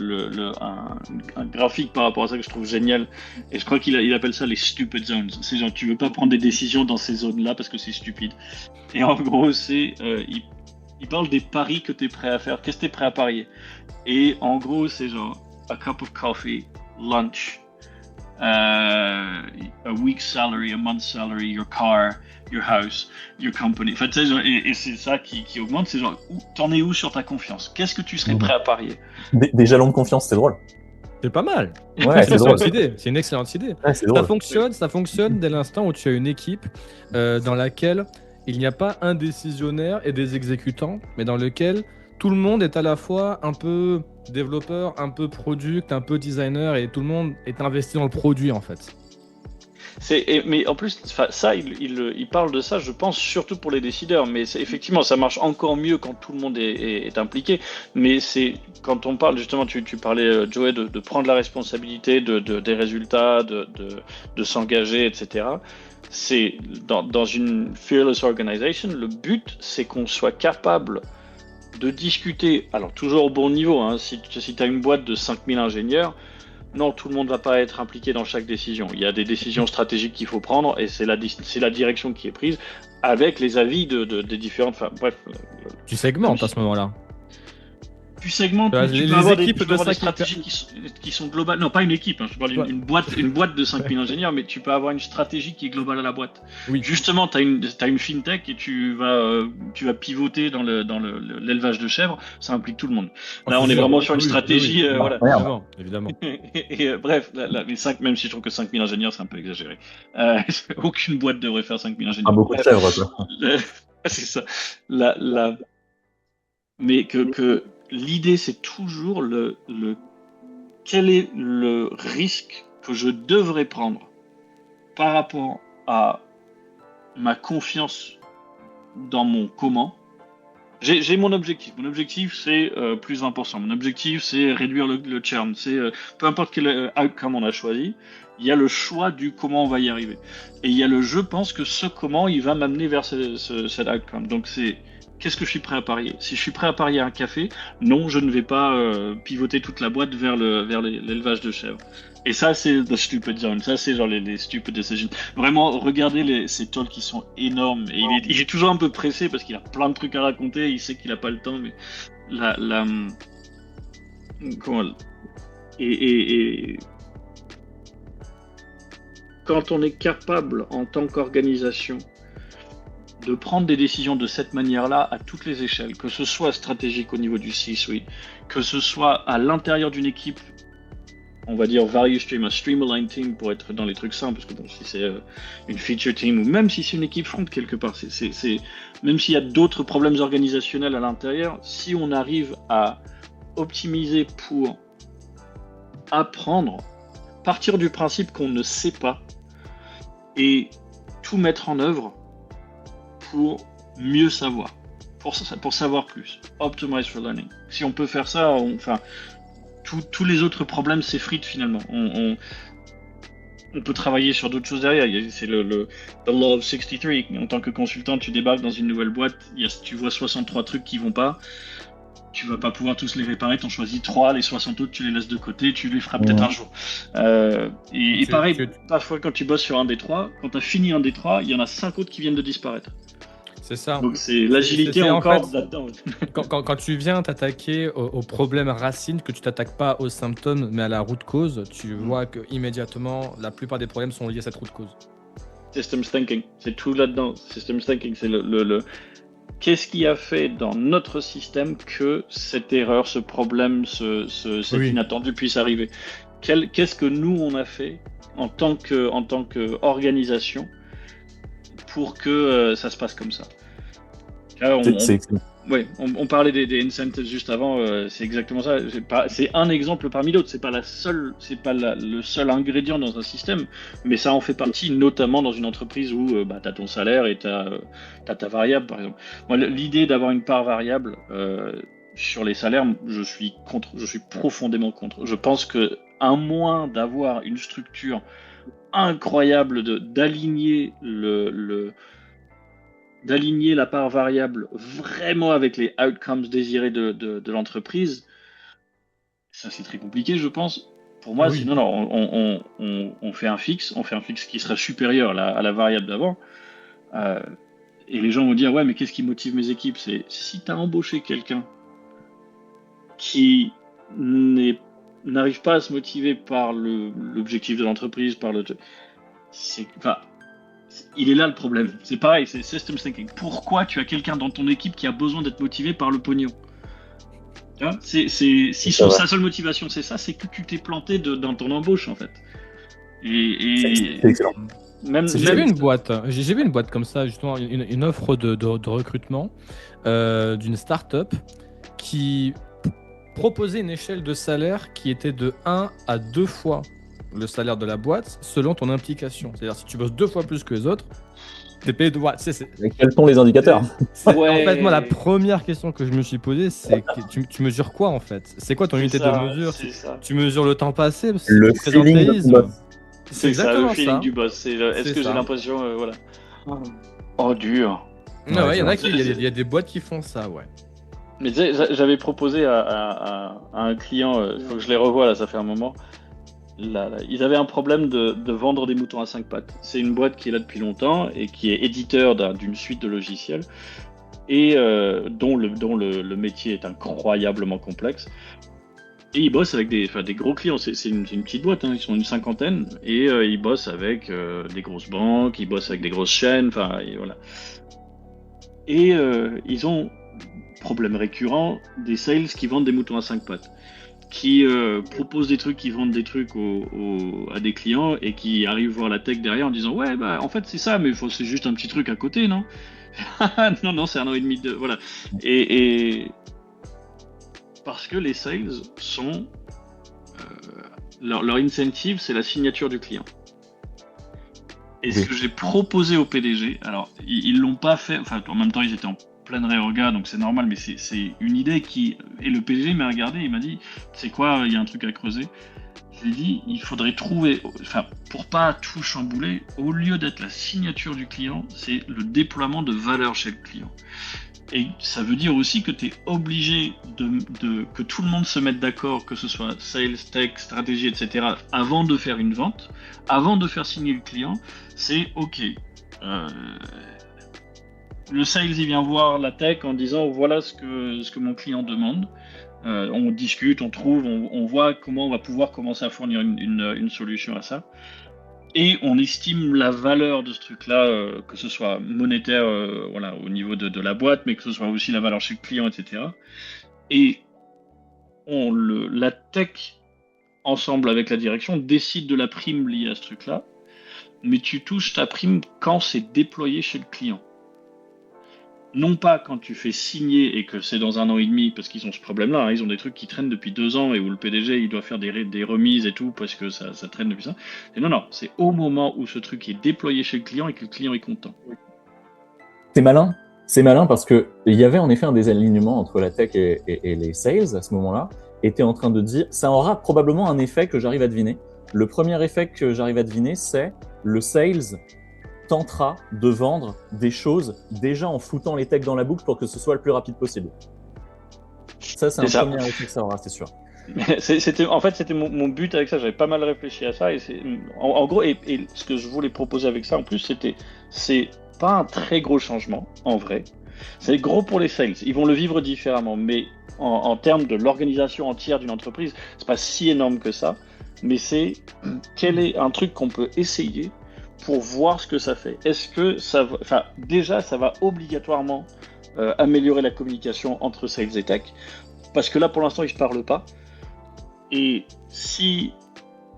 Speaker 2: un graphique par rapport à ça que je trouve génial. Et je crois qu'il appelle ça les stupid zones. C'est genre, tu veux pas prendre des décisions dans ces zones-là parce que c'est stupide. Et en gros, il parle des paris que tu es prêt à faire. Qu'est-ce que tu es prêt à parier? Et en gros, c'est genre a cup of coffee, lunch, a week's salary, a month's salary, your car, your house, your company. Enfin, tu sais, et c'est ça qui augmente. C'est genre, t'en es où sur ta confiance? Qu'est-ce que tu serais prêt à parier?
Speaker 1: Des jalons de confiance, c'est drôle.
Speaker 3: C'est pas mal.
Speaker 1: Ouais, c'est drôle.
Speaker 3: C'est une excellente idée.
Speaker 1: Ouais, c'est drôle.
Speaker 3: Ça fonctionne dès l'instant où tu as une équipe dans laquelle il n'y a pas un décisionnaire et des exécutants, mais dans lequel tout le monde est à la fois un peu développeur, un peu product, un peu designer, et tout le monde est investi dans le produit en fait.
Speaker 2: Mais en plus, ça, il parle de ça, je pense, surtout pour les décideurs. Mais effectivement, ça marche encore mieux quand tout le monde est impliqué. Mais c'est quand on parle, justement, tu parlais, Joey, de prendre la responsabilité des résultats, de s'engager, etc. C'est dans une fearless organization, le but, c'est qu'on soit capable de discuter, alors toujours au bon niveau, hein, si tu as une boîte de 5000 ingénieurs, non, tout le monde ne va pas être impliqué dans chaque décision. Il y a des décisions stratégiques qu'il faut prendre et c'est la direction qui est prise avec les avis des différentes... Enfin, bref.
Speaker 3: Tu segmentes à ce moment-là.
Speaker 2: Tu segmentes, tu peux avoir des stratégies qui sont globales. Non, pas une équipe, hein, je parle d'une boîte de 5000 ingénieurs, mais tu peux avoir une stratégie qui est globale à la boîte. Oui. Justement, tu as une fintech et tu vas pivoter dans l'élevage de chèvres, ça implique tout le monde. Là, on est vraiment sur une stratégie. Voilà.
Speaker 3: Évidemment.
Speaker 2: Et bref, les 5, même si je trouve que 5000 ingénieurs, c'est un peu exagéré. Aucune boîte devrait faire 5000 ingénieurs.
Speaker 1: Beaucoup de chèvres, quoi.
Speaker 2: C'est ça. Mais que l'idée, c'est toujours quel est le risque que je devrais prendre par rapport à ma confiance dans mon comment. J'ai mon objectif. Mon objectif, c'est plus 20%. Mon objectif, c'est réduire le churn. C'est peu importe quel outcome on a choisi, il y a le choix du comment on va y arriver. Et il y a je pense que ce comment, il va m'amener vers cet outcome. Donc c'est qu'est-ce que je suis prêt à parier? Si je suis prêt à parier un café, non, je ne vais pas pivoter toute la boîte vers l'élevage de chèvres. Et ça, c'est the stupid zone. Ça, c'est genre les stupid decisions. Vraiment, regardez ces talks qui sont énormes. Et il est toujours un peu pressé parce qu'il a plein de trucs à raconter. Il sait qu'il n'a pas le temps, mais et quand on est capable en tant qu'organisation de prendre des décisions de cette manière-là à toutes les échelles, que ce soit stratégique au niveau du C-suite, que ce soit à l'intérieur d'une équipe, on va dire value stream, un streamline team pour être dans les trucs simples, parce que bon, si c'est une feature team ou même si c'est une équipe front quelque part, même s'il y a d'autres problèmes organisationnels à l'intérieur, si on arrive à optimiser pour apprendre, partir du principe qu'on ne sait pas et tout mettre en œuvre pour mieux savoir, pour savoir plus. Optimize for learning. Si on peut faire ça, tous les autres problèmes s'effritent finalement. On peut travailler sur d'autres choses derrière. C'est the law of 63. En tant que consultant, tu débarques dans une nouvelle boîte, tu vois 63 trucs qui vont pas. Tu vas pas pouvoir tous les réparer, t'en choisis 3, les 60 autres tu les laisses de côté, tu les feras peut-être un jour. Et pareil, parfois quand tu bosses sur un des 3, quand tu as fini un des 3, il y en a 5 autres qui viennent de disparaître.
Speaker 3: C'est ça.
Speaker 2: Donc c'est l'agilité encore
Speaker 3: en fait,
Speaker 2: là-dedans.
Speaker 3: Quand tu viens t'attaquer au problème racine, que tu t'attaques pas aux symptômes mais à la root cause, tu vois que immédiatement la plupart des problèmes sont liés à cette root cause.
Speaker 2: Systems thinking, c'est tout là-dedans. Systems thinking, c'est qu'est-ce qui a fait dans notre système que cette erreur, ce problème, cet inattendu puisse arriver? Qu'est-ce que nous on a fait en tant qu'organisation pour que ça se passe comme ça. Là, on parlait des incentives juste avant, c'est exactement ça. C'est un exemple parmi d'autres. C'est pas le seul ingrédient dans un système, mais ça en fait partie, notamment dans une entreprise où tu as ton salaire et tu as ta variable, par exemple. Moi, l'idée d'avoir une part variable sur les salaires, je suis profondément contre. Je pense que à moins d'avoir une structure incroyable d'aligner d'aligner la part variable vraiment avec les outcomes désirés de l'entreprise, ça c'est très compliqué, je pense. Pour moi, sinon, non, on fait un fixe qui sera supérieur à la variable d'avant. Et les gens vont dire, ouais, mais qu'est-ce qui motive mes équipes? C'est si tu as embauché quelqu'un qui n'arrive pas à se motiver par l'objectif de l'entreprise, il est là le problème. C'est pareil, c'est system thinking. Pourquoi tu as quelqu'un dans ton équipe qui a besoin d'être motivé par le pognon? Si sa seule motivation c'est ça, c'est que tu t'es planté dans ton embauche en fait.
Speaker 1: C'est excellent.
Speaker 3: J'ai vu une boîte comme ça, justement, une offre de recrutement d'une start-up qui proposait une échelle de salaire qui était de 1 à 2 fois le salaire de la boîte selon ton implication. C'est-à-dire, si tu bosses 2 fois plus que les autres, t'es payé de...
Speaker 1: Mais quels sont les indicateurs?
Speaker 3: En fait, moi, la première question que je me suis posée, c'est que tu mesures quoi, en fait? C'est quoi ton unité de mesure? Tu mesures le temps passé?
Speaker 1: Le feeling du boss.
Speaker 2: C'est exactement ça, le feeling du boss. Est-ce que j'ai l'impression... voilà. Oh, dur.
Speaker 3: Non, il y a des boîtes qui font ça, ouais.
Speaker 2: Mais tu sais, j'avais proposé à un client, il faut que je les revoie, là, ça fait un moment. Là, ils avaient un problème de vendre des moutons à 5 pattes. C'est une boîte qui est là depuis longtemps et qui est éditeur d'une suite de logiciels et dont le métier est incroyablement complexe. Et ils bossent avec des gros clients. C'est une petite boîte, hein. Ils sont une 50aine et ils bossent avec des grosses banques, ils bossent avec des grosses chaînes, et voilà. Et ils ont problème récurrent des sales qui vendent des moutons à 5 pattes, qui proposent des trucs, qui vendent des trucs à des clients et qui arrivent voir la tech derrière en disant ouais en fait c'est ça, mais c'est juste un petit truc à côté, non? non c'est 1 an et demi de voilà. Et parce que les sales sont leur incentive, c'est la signature du client. Et ce que j'ai proposé au PDG, alors ils l'ont pas fait, en même temps ils étaient en pleine réorga, donc c'est normal, mais c'est une idée et le PDG m'a regardé, il m'a dit, c'est quoi, il y a un truc à creuser. Je lui ai dit, il faudrait trouver, pour pas tout chambouler, au lieu d'être la signature du client, c'est le déploiement de valeur chez le client. Et ça veut dire aussi que tu es obligé que tout le monde se mette d'accord, que ce soit sales, tech, stratégie, etc., avant de faire une vente, avant de faire signer le client, c'est OK. Le sales, il vient voir la tech en disant voilà ce que mon client demande. On discute, on trouve, on voit comment on va pouvoir commencer à fournir une solution à ça. Et on estime la valeur de ce truc-là, que ce soit monétaire au niveau de la boîte, mais que ce soit aussi la valeur chez le client, etc. Et la tech, ensemble avec la direction, décide de la prime liée à ce truc-là, mais tu touches ta prime quand c'est déployé chez le client. Non pas quand tu fais signer et que c'est dans 1 an et demi, parce qu'ils ont ce problème-là, hein, ils ont des trucs qui traînent depuis 2 ans et où le PDG il doit faire des remises et tout parce que ça traîne depuis ça. Et non, c'est au moment où ce truc est déployé chez le client et que le client est content.
Speaker 1: C'est malin parce que il y avait en effet un désalignement entre la tech et les sales à ce moment-là, et tu es en train de dire, ça aura probablement un effet que j'arrive à deviner. Le premier effet que j'arrive à deviner, c'est le sales tentera de vendre des choses déjà en foutant les techs dans la boucle pour que ce soit le plus rapide possible. Ça, c'est un premier effet que ça aura, c'est sûr.
Speaker 2: C'était mon but avec ça, j'avais pas mal réfléchi à ça. Et en gros, et ce que je voulais proposer avec ça en plus, c'est pas un très gros changement, en vrai. C'est gros pour les sales, ils vont le vivre différemment, mais en termes de l'organisation entière d'une entreprise, c'est pas si énorme que ça, mais quel est un truc qu'on peut essayer pour voir ce que ça fait. Est-ce que ça va... déjà, ça va obligatoirement améliorer la communication entre sales et tech, parce que là, pour l'instant, ils ne se parlent pas. Et si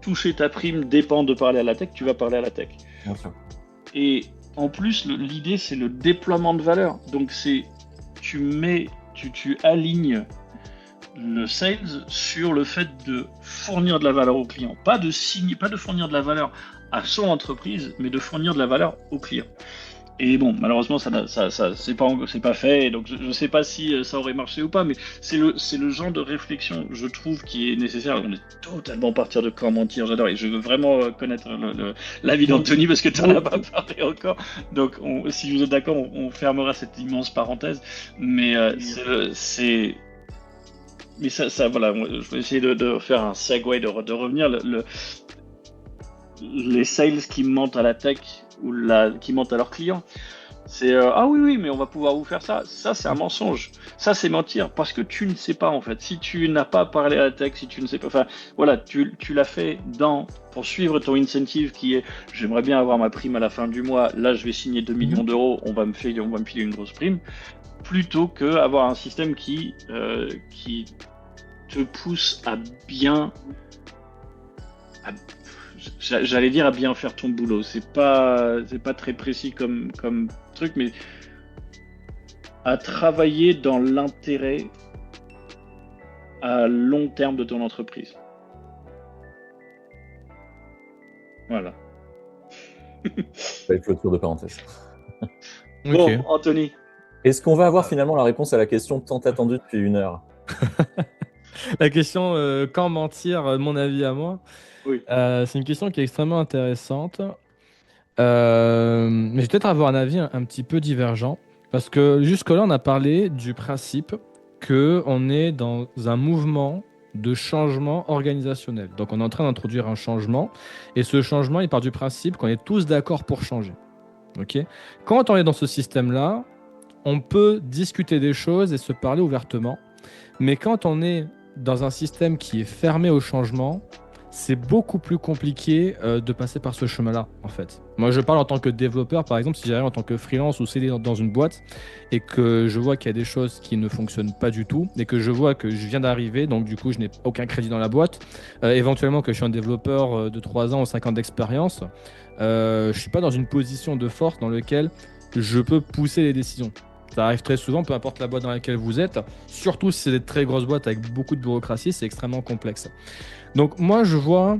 Speaker 2: toucher ta prime dépend de parler à la tech, tu vas parler à la tech.
Speaker 1: Bien sûr.
Speaker 2: Et en plus, l'idée, c'est le déploiement de valeur. Donc, tu alignes le sales sur le fait de fournir de la valeur au client. Pas de fournir de la valeur à son entreprise, mais de fournir de la valeur au client. Et bon, malheureusement, ça c'est pas fait, donc je ne sais pas si ça aurait marché ou pas, mais c'est le genre de réflexion, je trouve, qui est nécessaire. On est totalement partir de Quand mentir, j'adore, et je veux vraiment connaître l'avis d'Anthony, parce que tu n'en as pas parlé encore. Donc, si vous êtes d'accord, on fermera cette immense parenthèse, mais mais ça, voilà, je vais essayer de faire un segue, de revenir. Les sales qui mentent à la tech ou qui mentent à leurs clients, c'est ah oui, mais on va pouvoir vous faire ça. Ça, c'est un mensonge. Ça, c'est mentir parce que tu ne sais pas en fait. Si tu n'as pas parlé à la tech, si tu ne sais pas, enfin voilà, tu l'as fait pour suivre ton incentive qui est j'aimerais bien avoir ma prime à la fin du mois. Là, je vais signer 2 millions d'euros. On va me filer une grosse prime, plutôt que avoir un système qui te pousse à bien. J'allais dire à bien faire ton boulot. C'est pas très précis comme truc, mais à travailler dans l'intérêt à long terme de ton entreprise. Voilà.
Speaker 1: Avec clôture de parenthèse.
Speaker 2: Bon,
Speaker 3: Ok.
Speaker 2: Anthony.
Speaker 1: Est-ce qu'on va avoir finalement la réponse à la question tant attendue depuis 1 heure?
Speaker 3: La question quand mentir, mon avis à moi,
Speaker 2: Oui.
Speaker 3: c'est une question qui est extrêmement intéressante. Mais je vais peut-être avoir un avis un petit peu divergent. Parce que jusque-là, on a parlé du principe qu'on est dans un mouvement de changement organisationnel. Donc on est en train d'introduire un changement. Et ce changement, il part du principe qu'on est tous d'accord pour changer. Ok. Quand on est dans ce système-là, on peut discuter des choses et se parler ouvertement. Mais quand on est dans un système qui est fermé au changement, c'est beaucoup plus compliqué de passer par ce chemin-là, en fait. Moi, je parle en tant que développeur, par exemple, si j'arrive en tant que freelance ou CD dans une boîte et que je vois qu'il y a des choses qui ne fonctionnent pas du tout et que je vois que je viens d'arriver, donc du coup, je n'ai aucun crédit dans la boîte, éventuellement que je suis un développeur de 3 ans ou 5 ans d'expérience, je ne suis pas dans une position de force dans laquelle je peux pousser les décisions. Ça arrive très souvent, peu importe la boîte dans laquelle vous êtes, surtout si c'est des très grosses boîtes avec beaucoup de bureaucratie, c'est extrêmement complexe. Donc moi, je vois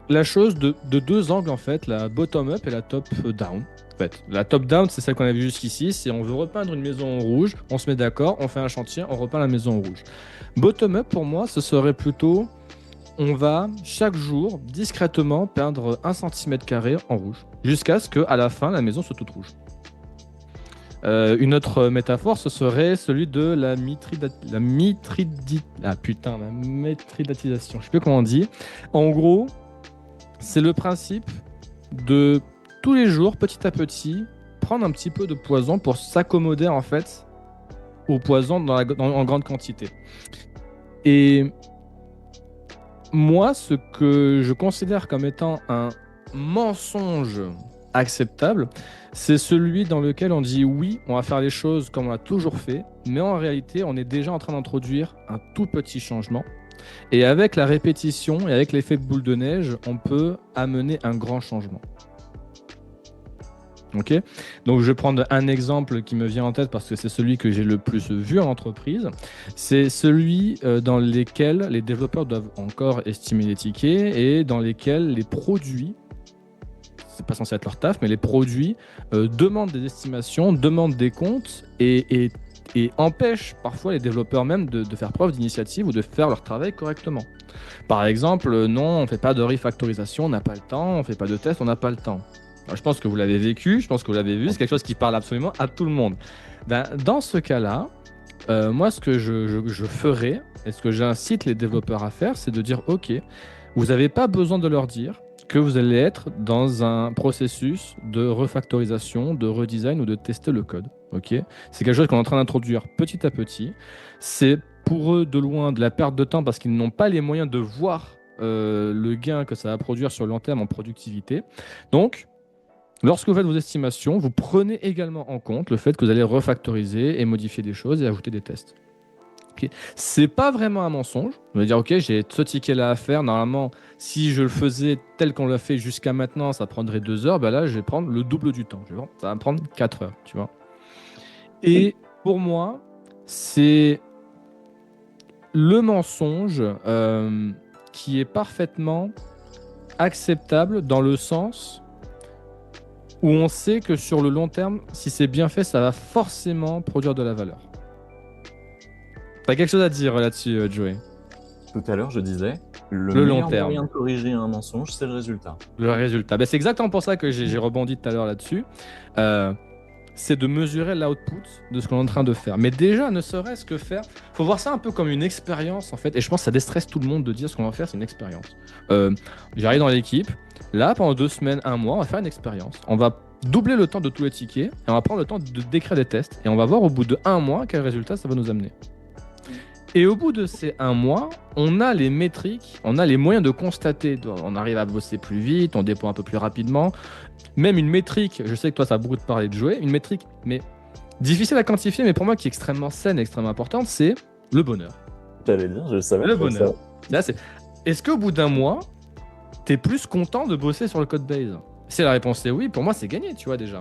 Speaker 3: la chose de 2 angles, en fait, la bottom-up et la top-down. En fait, la top-down, c'est celle qu'on a vue jusqu'ici, c'est on veut repeindre une maison en rouge, on se met d'accord, on fait un chantier, on repeint la maison en rouge. Bottom-up, pour moi, ce serait plutôt, on va chaque jour, discrètement, peindre 1 cm² en rouge, jusqu'à ce qu'à la fin, la maison soit toute rouge. Une autre métaphore, ce serait celui de la métridatisation. Je sais plus comment on dit. En gros, c'est le principe de tous les jours, petit à petit, prendre un petit peu de poison pour s'accommoder en fait au poison en grande quantité. Et moi, ce que je considère comme étant un mensonge acceptable, c'est celui dans lequel on dit oui, on va faire les choses comme on a toujours fait, mais en réalité, on est déjà en train d'introduire un tout petit changement. Et avec la répétition et avec l'effet boule de neige, on peut amener un grand changement. Ok. Donc je vais prendre un exemple qui me vient en tête parce que c'est celui que j'ai le plus vu en entreprise. C'est celui dans lequel les développeurs doivent encore estimer les tickets et dans lesquels les produits, c'est pas censé être leur taf, mais les produits demandent des estimations, demandent des comptes et empêchent parfois les développeurs même de faire preuve d'initiative ou de faire leur travail correctement. Par exemple, non, on ne fait pas de refactorisation, on n'a pas le temps, on ne fait pas de test, on n'a pas le temps. Alors, je pense que vous l'avez vécu, je pense que vous l'avez vu, c'est quelque chose qui parle absolument à tout le monde. Ben, dans ce cas-là, moi, ce que je ferais, et ce que j'incite les développeurs à faire, c'est de dire, OK, vous n'avez pas besoin de leur dire que vous allez être dans un processus de refactorisation, de redesign ou de tester le code. Okay, c'est quelque chose qu'on est en train d'introduire petit à petit. C'est pour eux de loin de la perte de temps parce qu'ils n'ont pas les moyens de voir le gain que ça va produire sur le long terme en productivité. Donc, lorsque vous faites vos estimations, vous prenez également en compte le fait que vous allez refactoriser et modifier des choses et ajouter des tests. Ok. C'est pas vraiment un mensonge. Je vais dire, ok, j'ai ce ticket-là à faire. Normalement, si je le faisais tel qu'on l'a fait jusqu'à maintenant, ça prendrait 2 heures. Bah là, je vais prendre le double du temps. Ça va me prendre 4 heures, tu vois. Et pour moi, c'est le mensonge qui est parfaitement acceptable dans le sens où on sait que sur le long terme, si c'est bien fait, ça va forcément produire de la valeur. T'as quelque chose à dire là-dessus, Joey?
Speaker 1: Tout à l'heure, je disais, le
Speaker 3: Le long
Speaker 1: meilleur
Speaker 3: terme.
Speaker 1: moyen de corriger un mensonge, c'est le résultat.
Speaker 3: Le résultat. Ben, c'est exactement pour ça que j'ai rebondi tout à l'heure là-dessus. C'est de mesurer l'output de ce qu'on est en train de faire. Mais déjà, ne serait-ce que faire... faut voir ça un peu comme une expérience, en fait. Et je pense que ça déstresse tout le monde de dire ce qu'on va faire, c'est une expérience. J'arrive dans l'équipe. Là, pendant 2 semaines, 1 mois, on va faire une expérience. On va doubler le temps de tous les tickets et on va prendre le temps de décrire des tests. Et on va voir au bout de 1 mois quel résultat ça va nous amener. Et au bout de ces 1 mois, on a les métriques, on a les moyens de constater. On arrive à bosser plus vite, on déploie un peu plus rapidement. Même une métrique, je sais que toi ça a beaucoup de parler de jouer, une métrique, mais difficile à quantifier, mais pour moi qui est extrêmement saine, extrêmement importante, c'est le bonheur.
Speaker 1: J'allais dire, je le savais.
Speaker 3: Le bonheur. Là, est-ce qu'au bout d'un mois, t'es plus content de bosser sur le code base? Si la réponse est oui, pour moi c'est gagné, tu vois déjà.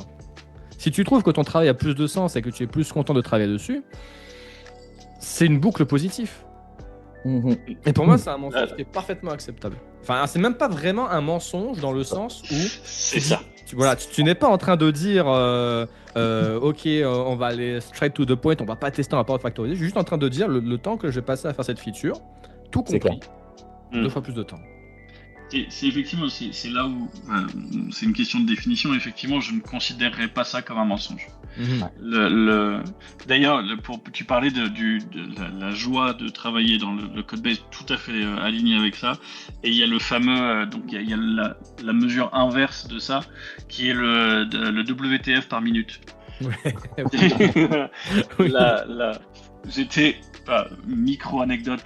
Speaker 3: Si tu trouves que ton travail a plus de sens et que tu es plus content de travailler dessus, c'est une boucle positive. Et pour moi, c'est un mensonge qui est parfaitement acceptable. Enfin, c'est même pas vraiment un mensonge dans le sens où...
Speaker 2: C'est ça.
Speaker 3: Tu n'es pas en train de dire ok, on va aller straight to the point, on va pas tester, on va pas refactoriser. Je suis juste en train de dire le temps que j'ai passé à faire cette feature, tout compris, 2 fois plus de temps.
Speaker 2: C'est effectivement, c'est là où c'est une question de définition. Effectivement, je ne considérerais pas ça comme un mensonge. D'ailleurs, tu parlais de la joie de travailler dans le code base, tout à fait aligné avec ça. Et il y a le fameux, donc il y a la mesure inverse de ça, qui est le WTF par minute.
Speaker 3: Oui.
Speaker 2: J'étais micro anecdote.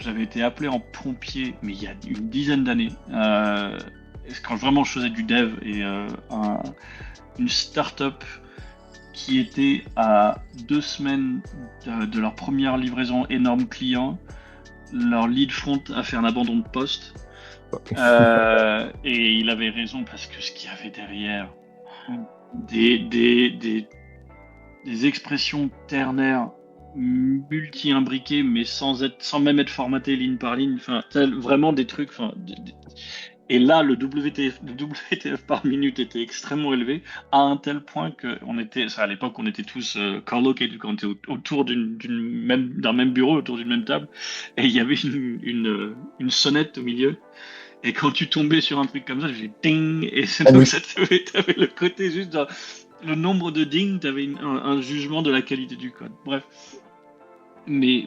Speaker 2: J'avais été appelé en pompier, mais il y a une dizaine d'années, quand vraiment je faisais du dev et une start-up qui était à 2 semaines de leur première livraison énorme client, leur lead front a fait un abandon de poste. Et il avait raison parce que ce qu'il y avait derrière, des expressions ternaires multi-imbriqués, mais sans même être formaté ligne par ligne, enfin vraiment des trucs, et là le WTF par minute était extrêmement élevé, à un tel point que à l'époque on était tous co-located, on était autour d'un même bureau, autour d'une même table, et il y avait une sonnette au milieu. Et quand tu tombais sur un truc comme ça, j'ai fait ding, et donc t'avais le côté juste dans le nombre de ding, t'avais un jugement de la qualité du code. Bref. Mais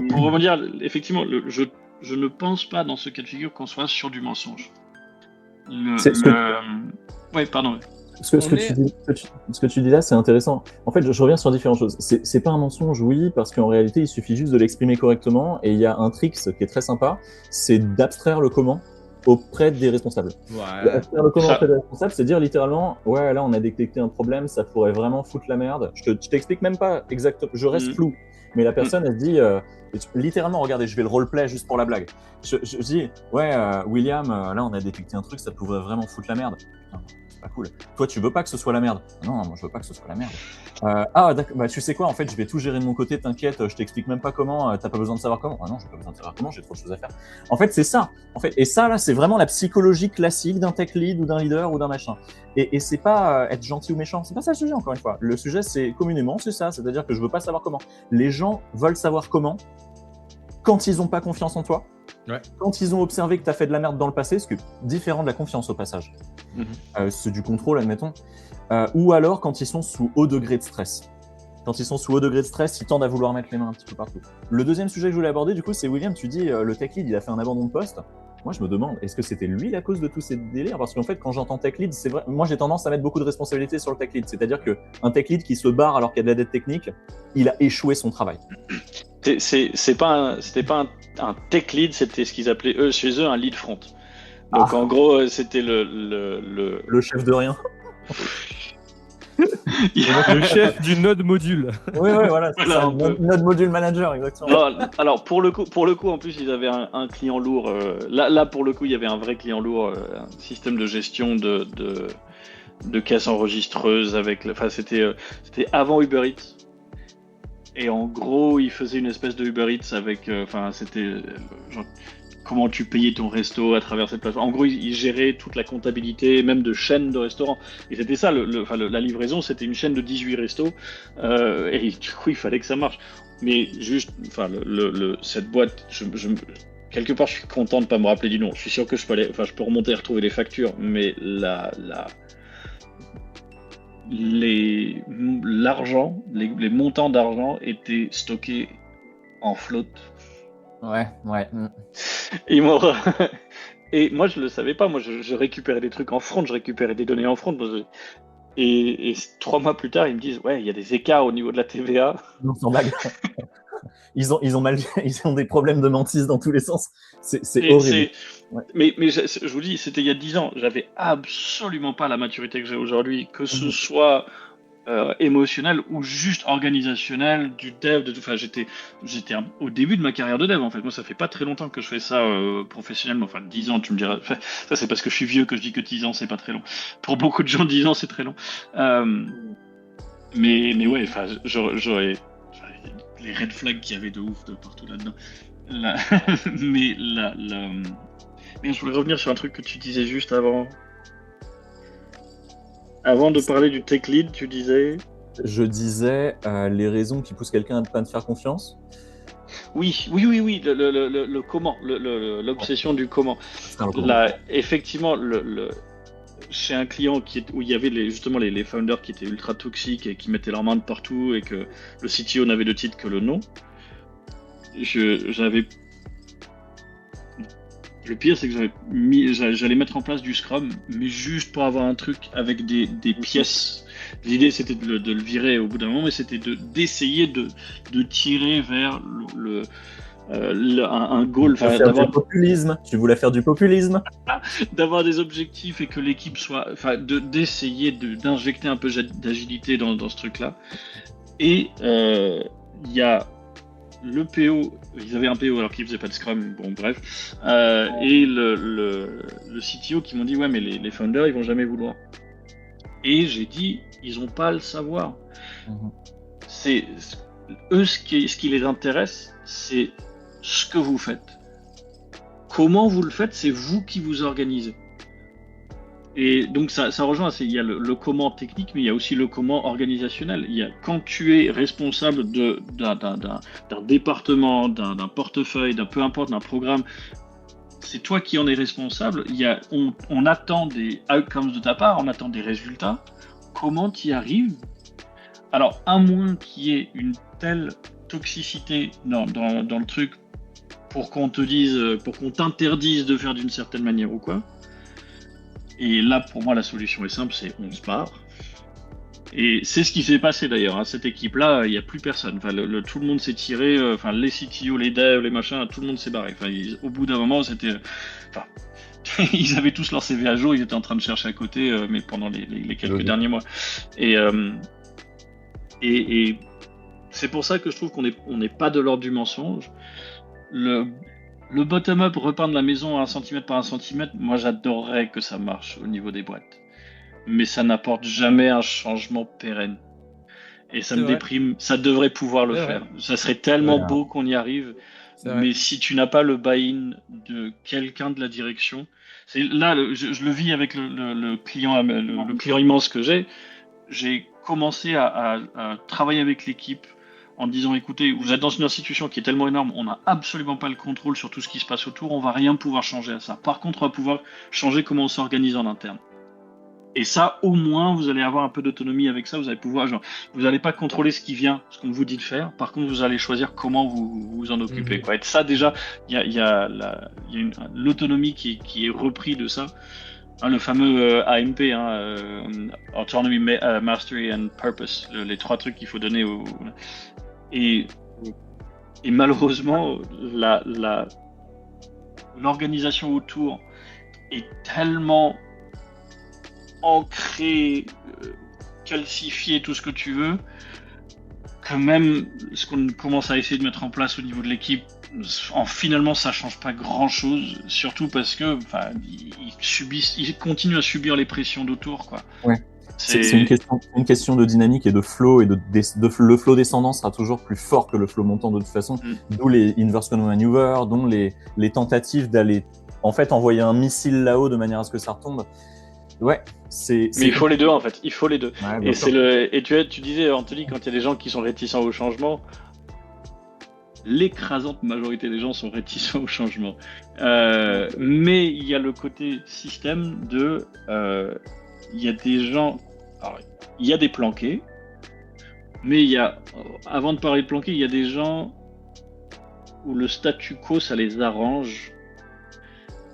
Speaker 2: pour rebondir, effectivement, je ne pense pas dans ce cas de figure qu'on soit sur du mensonge. Ouais, pardon.
Speaker 1: Ce que tu dis là, c'est intéressant. En fait, je reviens sur différentes choses. C'est pas un mensonge, oui, parce qu'en réalité, il suffit juste de l'exprimer correctement. Et il y a un trick qui est très sympa, c'est d'abstraire le comment auprès des responsables.
Speaker 3: Ouais.
Speaker 1: Abstraire le comment auprès des responsables, c'est dire littéralement, ouais, là, on a détecté un problème, ça pourrait vraiment foutre la merde. Je t'explique même pas exactement, je reste flou. Mais la personne, elle se dit, littéralement, regardez, je vais le roleplay juste pour la blague. Je dis, ouais, William, là, on a détecté un truc, ça pourrait vraiment foutre la merde. Putain, c'est pas cool. Toi, tu veux pas que ce soit la merde? Non, moi, je veux pas que ce soit la merde. D'accord, bah, tu sais quoi, en fait, je vais tout gérer de mon côté, t'inquiète, je t'explique même pas comment, t'as pas besoin de savoir comment. Ah non, j'ai pas besoin de savoir comment, j'ai trop de choses à faire. En fait, c'est ça. En fait, et ça, là, c'est vraiment la psychologie classique d'un tech lead ou d'un leader ou d'un machin. Et c'est pas être gentil ou méchant, c'est pas ça le sujet, encore une fois. Le sujet, c'est communément, c'est ça, c'est-à-dire que je veux pas savoir comment. Les gens veulent savoir comment quand ils ont pas confiance en toi, quand ils ont observé que t'as fait de la merde dans le passé, ce qui est différent de la confiance au passage. C'est du contrôle, admettons. Ou alors quand ils sont sous haut degré de stress. Quand ils sont sous haut degré de stress, ils tendent à vouloir mettre les mains un petit peu partout. Le deuxième sujet que je voulais aborder, du coup, c'est William, tu dis le tech lead, il a fait un abandon de poste. Moi, je me demande, est-ce que c'était lui la cause de tous ces délires? Parce qu'en fait, quand j'entends tech lead, c'est vrai, moi j'ai tendance à mettre beaucoup de responsabilités sur le tech lead. C'est-à-dire qu'un tech lead qui se barre alors qu'il y a de la dette technique, il a échoué son travail.
Speaker 2: C'était pas un tech lead, c'était ce qu'ils appelaient chez eux un lead front. Donc en gros, c'était le
Speaker 1: chef de rien.
Speaker 3: Le chef du node module.
Speaker 1: Oui, voilà, c'est
Speaker 2: Voilà,
Speaker 1: ça,
Speaker 2: un peu.
Speaker 1: notre module manager, exactement.
Speaker 2: Non, alors pour le coup, en plus, ils avaient un client lourd. Là, pour le coup, il y avait un vrai client lourd, un système de gestion de caisses enregistreuses avec. Enfin, c'était avant Uber Eats. Et en gros, ils faisaient une espèce de Uber Eats avec. Enfin, c'était genre, comment tu payais ton resto à travers cette plateforme. En gros, ils géraient toute la comptabilité, même de chaînes de restaurants. Et c'était ça, la livraison, c'était une chaîne de 18 restos. Et du coup, il fallait que ça marche. Mais juste, enfin, cette boîte, quelque part, je suis content de pas me rappeler du nom. Je suis sûr que je peux remonter et retrouver les factures, mais l'argent, les montants d'argent étaient stockés en flotte.
Speaker 1: Ouais.
Speaker 2: Et moi, et moi, je le savais pas. Moi, je récupérais des trucs en front, je récupérais des données en front. Et 3 mois plus tard, ils me disent, ouais, il y a des écarts au niveau de la TVA.
Speaker 1: Non, sans blague. Ils ont des problèmes de mentise dans tous les sens. C'est
Speaker 2: Et
Speaker 1: horrible. Ouais.
Speaker 2: Mais je vous dis, c'était il y a 10 ans. J'avais absolument pas la maturité que j'ai aujourd'hui, que ce soit émotionnel ou juste organisationnel, du dev. Enfin, j'étais au début de ma carrière de dev, en fait. Moi, ça fait pas très longtemps que je fais ça professionnellement. Enfin, 10 ans, tu me diras. Enfin, ça, c'est parce que je suis vieux que je dis que 10 ans, c'est pas très long. Pour beaucoup de gens, 10 ans, c'est très long. Mais ouais, enfin, j'aurais les red flags qu'il y avait de ouf de partout là-dedans. Mais je voulais revenir sur un truc que tu disais juste avant. Avant de parler du tech lead, tu disais.
Speaker 1: Je disais les raisons qui poussent quelqu'un à ne pas te faire confiance.
Speaker 2: Oui, le comment, l'obsession du comment. Là, effectivement, chez un client où il y avait justement les founders qui étaient ultra toxiques et qui mettaient leurs mains de partout et que le CTO n'avait de titre que le nom, j'avais. Le pire, c'est que j'allais mettre en place du Scrum, mais juste pour avoir un truc avec des pièces. L'idée, c'était de le virer au bout d'un moment, mais c'était d'essayer de tirer vers un goal.
Speaker 1: Tu voulais faire du populisme.
Speaker 2: D'avoir des objectifs et que l'équipe soit. Enfin, d'essayer d'injecter un peu d'agilité dans ce truc-là. Et il y a le PO, ils avaient un PO alors qu'ils faisaient pas de Scrum, bon bref, et le CTO qui m'ont dit ouais mais les founders ils vont jamais vouloir. Et j'ai dit ils ont pas à le savoir. C'est eux ce qui les intéresse, c'est ce que vous faites. Comment vous le faites, c'est vous qui vous organisez. Et donc ça rejoint, il y a le comment technique, mais il y a aussi le comment organisationnel. Il y a quand tu es responsable d'un département, d'un portefeuille, peu importe, d'un programme, c'est toi qui en es responsable. On attend des outcomes de ta part, on attend des résultats. Comment tu y arrives? Alors, à moins qu'il y ait une telle toxicité dans le truc pour qu'on t'interdise de faire d'une certaine manière ou quoi. Et là, pour moi, la solution est simple, c'est on se barre. Et c'est ce qui s'est passé d'ailleurs. Hein. Cette équipe-là, il n'y a plus personne. Enfin, tout le monde s'est tiré. Enfin, les CTO, les devs, les machins, tout le monde s'est barré. Enfin, au bout d'un moment, c'était. Enfin, ils avaient tous leur CV à jour. Ils étaient en train de chercher à côté, mais pendant les quelques derniers mois. Et c'est pour ça que je trouve qu'on n'est pas de l'ordre du mensonge. Le bottom-up, repeindre la maison à 1 cm par 1 cm, moi j'adorerais que ça marche au niveau des boîtes. Mais ça n'apporte jamais un changement pérenne. Et ça me déprime, ça devrait pouvoir le faire. Ça serait tellement beau qu'on y arrive. Mais si tu n'as pas le buy-in de quelqu'un de la direction, là, je le vis avec le client immense que j'ai commencé à travailler avec l'équipe en disant écoutez, vous êtes dans une institution qui est tellement énorme, on n'a absolument pas le contrôle sur tout ce qui se passe autour, on va rien pouvoir changer à ça. Par contre, on va pouvoir changer comment on s'organise en interne. Et ça, au moins, vous allez avoir un peu d'autonomie avec ça. Vous allez pouvoir, vous n'allez pas contrôler ce qui vient, ce qu'on vous dit de faire. Par contre, vous allez choisir comment vous en occupez. Quoi. Et ça, déjà, il y a l'autonomie qui est repris de ça. Hein, le fameux AMP, Autonomy, Mastery and Purpose, les 3 trucs qu'il faut donner Et malheureusement, l'organisation autour est tellement ancrée, calcifier tout ce que tu veux, que même ce qu'on commence à essayer de mettre en place au niveau de l'équipe, finalement ça change pas grand chose, surtout parce que ils continuent à subir les pressions d'autour, quoi.
Speaker 1: Ouais. C'est une question de dynamique et de flow, et le flow descendant sera toujours plus fort que le flow montant de toute façon, d'où les inverse cone maneuver, dont les tentatives d'aller en fait envoyer un missile là-haut de manière à ce que ça retombe. Ouais, mais
Speaker 2: il faut les deux en fait, il faut les deux.
Speaker 1: Ouais,
Speaker 2: et tu disais Anthony, quand il y a des gens qui sont réticents au changement, l'écrasante majorité des gens sont réticents au changement. Mais il y a le côté système de, il y a des gens, alors, il y a des planqués, mais avant de parler de planqués, il y a des gens où le statu quo ça les arrange.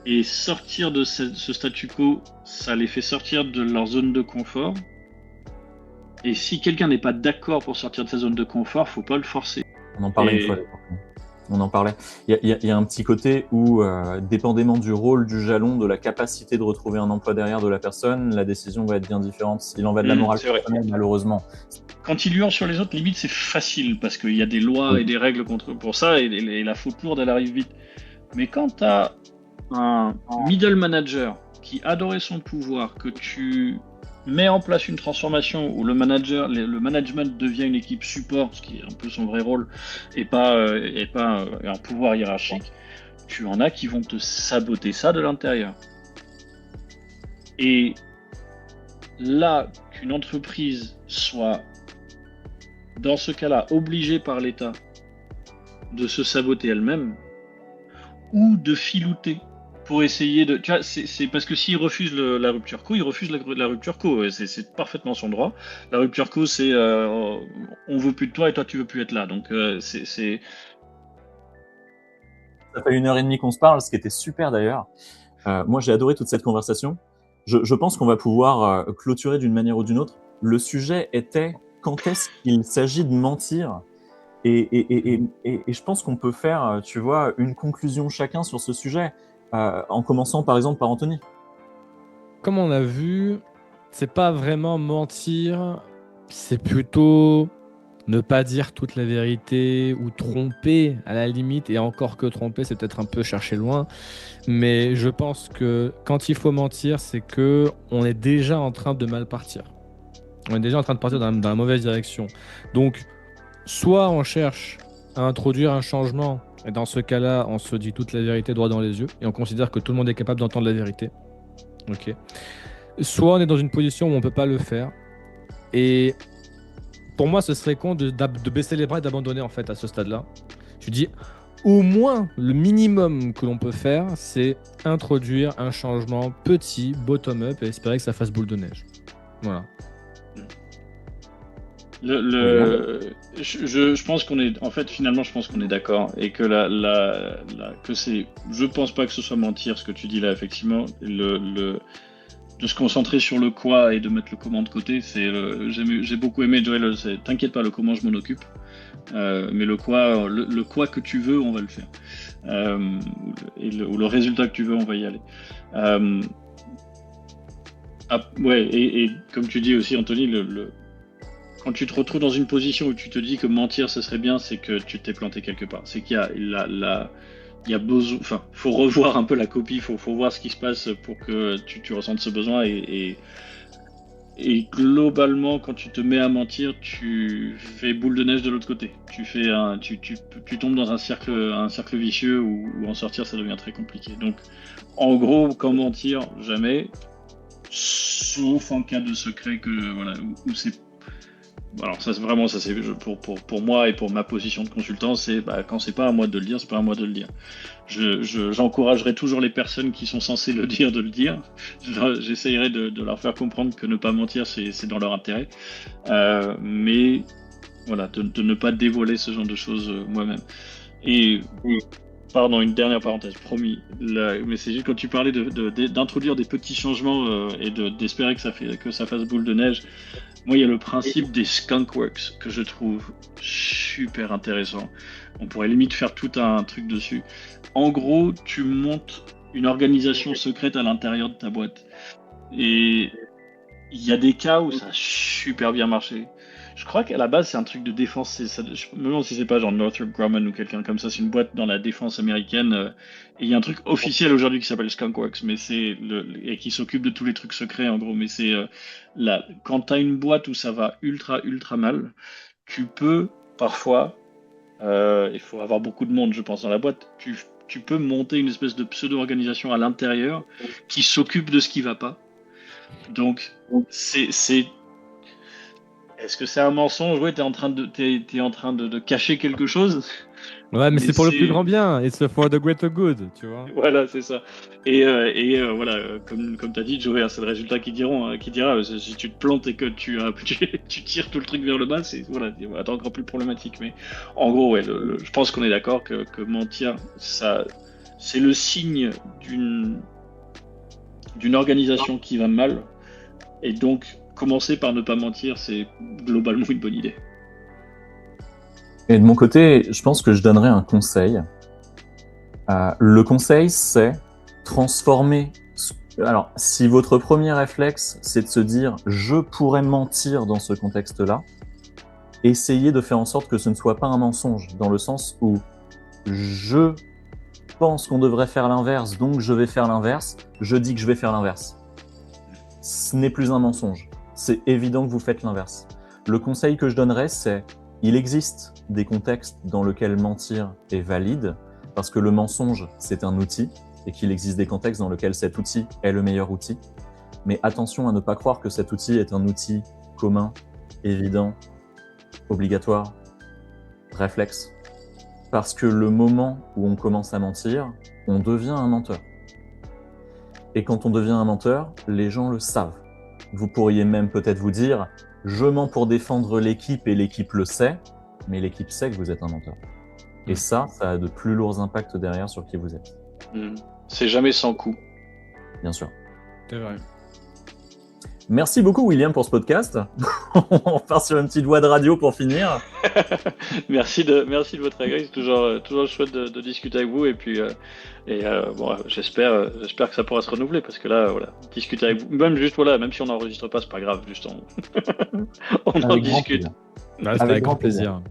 Speaker 2: Et sortir de ce statu quo, ça les fait sortir de leur zone de confort. Et si quelqu'un n'est pas d'accord pour sortir de sa zone de confort, faut pas le forcer.
Speaker 1: On en parlait une fois. On en parlait. Il y a un petit côté où, dépendamment du rôle du jalon, de la capacité de retrouver un emploi derrière de la personne, la décision va être bien différente. Il en va de la morale personnelle, malheureusement.
Speaker 2: Quand il hurle sur les autres, limite c'est facile parce qu'il y a des lois et des règles pour ça et la faute lourde elle arrive vite. Mais quand tu as un middle manager qui adorait son pouvoir, que tu mets en place une transformation où le management devient une équipe support, ce qui est un peu son vrai rôle, et pas un pouvoir hiérarchique, tu en as qui vont te saboter ça de l'intérieur. Et là, qu'une entreprise soit, dans ce cas-là, obligée par l'État de se saboter elle-même, ou de filouter pour essayer de... Tu vois, c'est parce que s'il refuse la rupture co, il refuse la rupture co. C'est parfaitement son droit. La rupture co, c'est on veut plus de toi et toi tu veux plus être là. Donc c'est... Ça
Speaker 1: fait 1h30 qu'on se parle, ce qui était super d'ailleurs. Moi j'ai adoré toute cette conversation. Je pense qu'on va pouvoir clôturer d'une manière ou d'une autre. Le sujet était quand est-ce qu'il s'agit de mentir ? Et je pense qu'on peut faire, tu vois, une conclusion chacun sur ce sujet, en commençant par exemple par Anthony.
Speaker 3: Comme on a vu, c'est pas vraiment mentir, c'est plutôt ne pas dire toute la vérité ou tromper à la limite, et encore que tromper, c'est peut-être un peu chercher loin. Mais je pense que quand il faut mentir, c'est que on est déjà en train de mal partir. On est déjà en train de partir dans la mauvaise direction. Donc, soit on cherche à introduire un changement, et dans ce cas-là, on se dit toute la vérité droit dans les yeux, et on considère que tout le monde est capable d'entendre la vérité. Ok. Soit on est dans une position où on ne peut pas le faire, et pour moi, ce serait con de baisser les bras et d'abandonner en fait à ce stade-là. Je dis, au moins, le minimum que l'on peut faire, c'est introduire un changement petit, bottom-up, et espérer que ça fasse boule de neige. Voilà.
Speaker 2: Je pense qu'on est, en fait, finalement, je pense qu'on est d'accord et que que c'est, je pense pas que ce soit mentir ce que tu dis là, effectivement, de se concentrer sur le quoi et de mettre le comment de côté, j'ai beaucoup aimé Joel, t'inquiète pas, le comment je m'en occupe, mais le quoi que tu veux, on va le faire, ou le résultat que tu veux, on va y aller. Ouais, et comme tu dis aussi, Anthony, quand tu te retrouves dans une position où tu te dis que mentir ce serait bien, c'est que tu t'es planté quelque part. C'est qu'il y a besoin, enfin, faut revoir un peu la copie, faut voir ce qui se passe pour que tu ressentes ce besoin et globalement, quand tu te mets à mentir, tu fais boule de neige de l'autre côté. Tu tombes dans un cercle vicieux où en sortir ça devient très compliqué. Donc, en gros, quand mentir, jamais, sauf en cas de secret où c'est. Alors ça c'est pour moi et pour ma position de consultant, c'est quand c'est pas à moi de le dire, c'est pas à moi de le dire. J'encouragerai toujours les personnes qui sont censées le dire de le dire. J'essayerai de leur faire comprendre que ne pas mentir c'est dans leur intérêt, mais voilà, de ne pas dévoiler ce genre de choses moi-même. Et pardon, une dernière parenthèse, promis. Mais c'est juste quand tu parlais d'introduire des petits changements et d'espérer que ça fasse boule de neige. Moi, il y a le principe des skunkworks que je trouve super intéressant. On pourrait limite faire tout un truc dessus. En gros, tu montes une organisation secrète à l'intérieur de ta boîte. Et il y a des cas où ça a super bien marché. Je crois qu'à la base, c'est un truc de défense. Je me demande si c'est pas genre Northrop Grumman ou quelqu'un comme ça. C'est une boîte dans la défense américaine. Et il y a un truc officiel aujourd'hui qui s'appelle Skunkworks, mais et qui s'occupe de tous les trucs secrets en gros. Mais quand t'as une boîte où ça va ultra ultra mal, tu peux parfois, il faut avoir beaucoup de monde, je pense, dans la boîte. Tu peux monter une espèce de pseudo-organisation à l'intérieur qui s'occupe de ce qui va pas. Donc, est-ce que c'est un mensonge? Ouais, t'es en train de cacher quelque chose.
Speaker 3: Ouais, mais
Speaker 2: Mais
Speaker 3: c'est pour le plus
Speaker 2: c'est-
Speaker 3: grand bien. It's for the greater good, tu vois.
Speaker 2: Voilà, c'est ça. Voilà, comme tu as dit, Joey, hein, c'est le résultat qui dira. Si tu te plantes et que tu tires tout le truc vers le bas, c'est encore plus problématique. Mais en gros, ouais, je pense qu'on est d'accord que mentir, ça, c'est le signe d'une organisation qui va mal. Et donc, commencer par ne pas mentir, c'est globalement une bonne idée.
Speaker 1: Et de mon côté, je pense que je donnerais un conseil. Le conseil, c'est transformer. Alors, si votre premier réflexe, c'est de se dire « je pourrais mentir dans ce contexte-là », essayez de faire en sorte que ce ne soit pas un mensonge, dans le sens où je pense qu'on devrait faire l'inverse, donc je vais faire l'inverse, je dis que je vais faire l'inverse. Ce n'est plus un mensonge. C'est évident que vous faites l'inverse. Le conseil que je donnerais, c'est il existe des contextes dans lesquels mentir est valide, parce que le mensonge, c'est un outil, et qu'il existe des contextes dans lesquels cet outil est le meilleur outil. Mais attention à ne pas croire que cet outil est un outil commun, évident, obligatoire, réflexe. Parce que le moment où on commence à mentir, on devient un menteur. Et quand on devient un menteur, les gens le savent. Vous pourriez même peut-être vous dire « je mens pour défendre l'équipe et l'équipe le sait », mais l'équipe sait que vous êtes un menteur. Et ça a de plus lourds impacts derrière sur qui vous êtes.
Speaker 2: C'est jamais sans coup.
Speaker 1: Bien sûr.
Speaker 3: C'est vrai.
Speaker 1: Merci beaucoup William pour ce podcast. On part sur une petite voix de radio pour finir.
Speaker 2: Merci de votre accueil, c'est toujours chouette de discuter avec vous et puis j'espère que ça pourra se renouveler parce que là voilà, discuter avec vous, même si on n'enregistre pas, c'est pas grave, juste on en
Speaker 1: Avec grand
Speaker 2: discute.
Speaker 1: plaisir.
Speaker 3: C'était avec grand plaisir.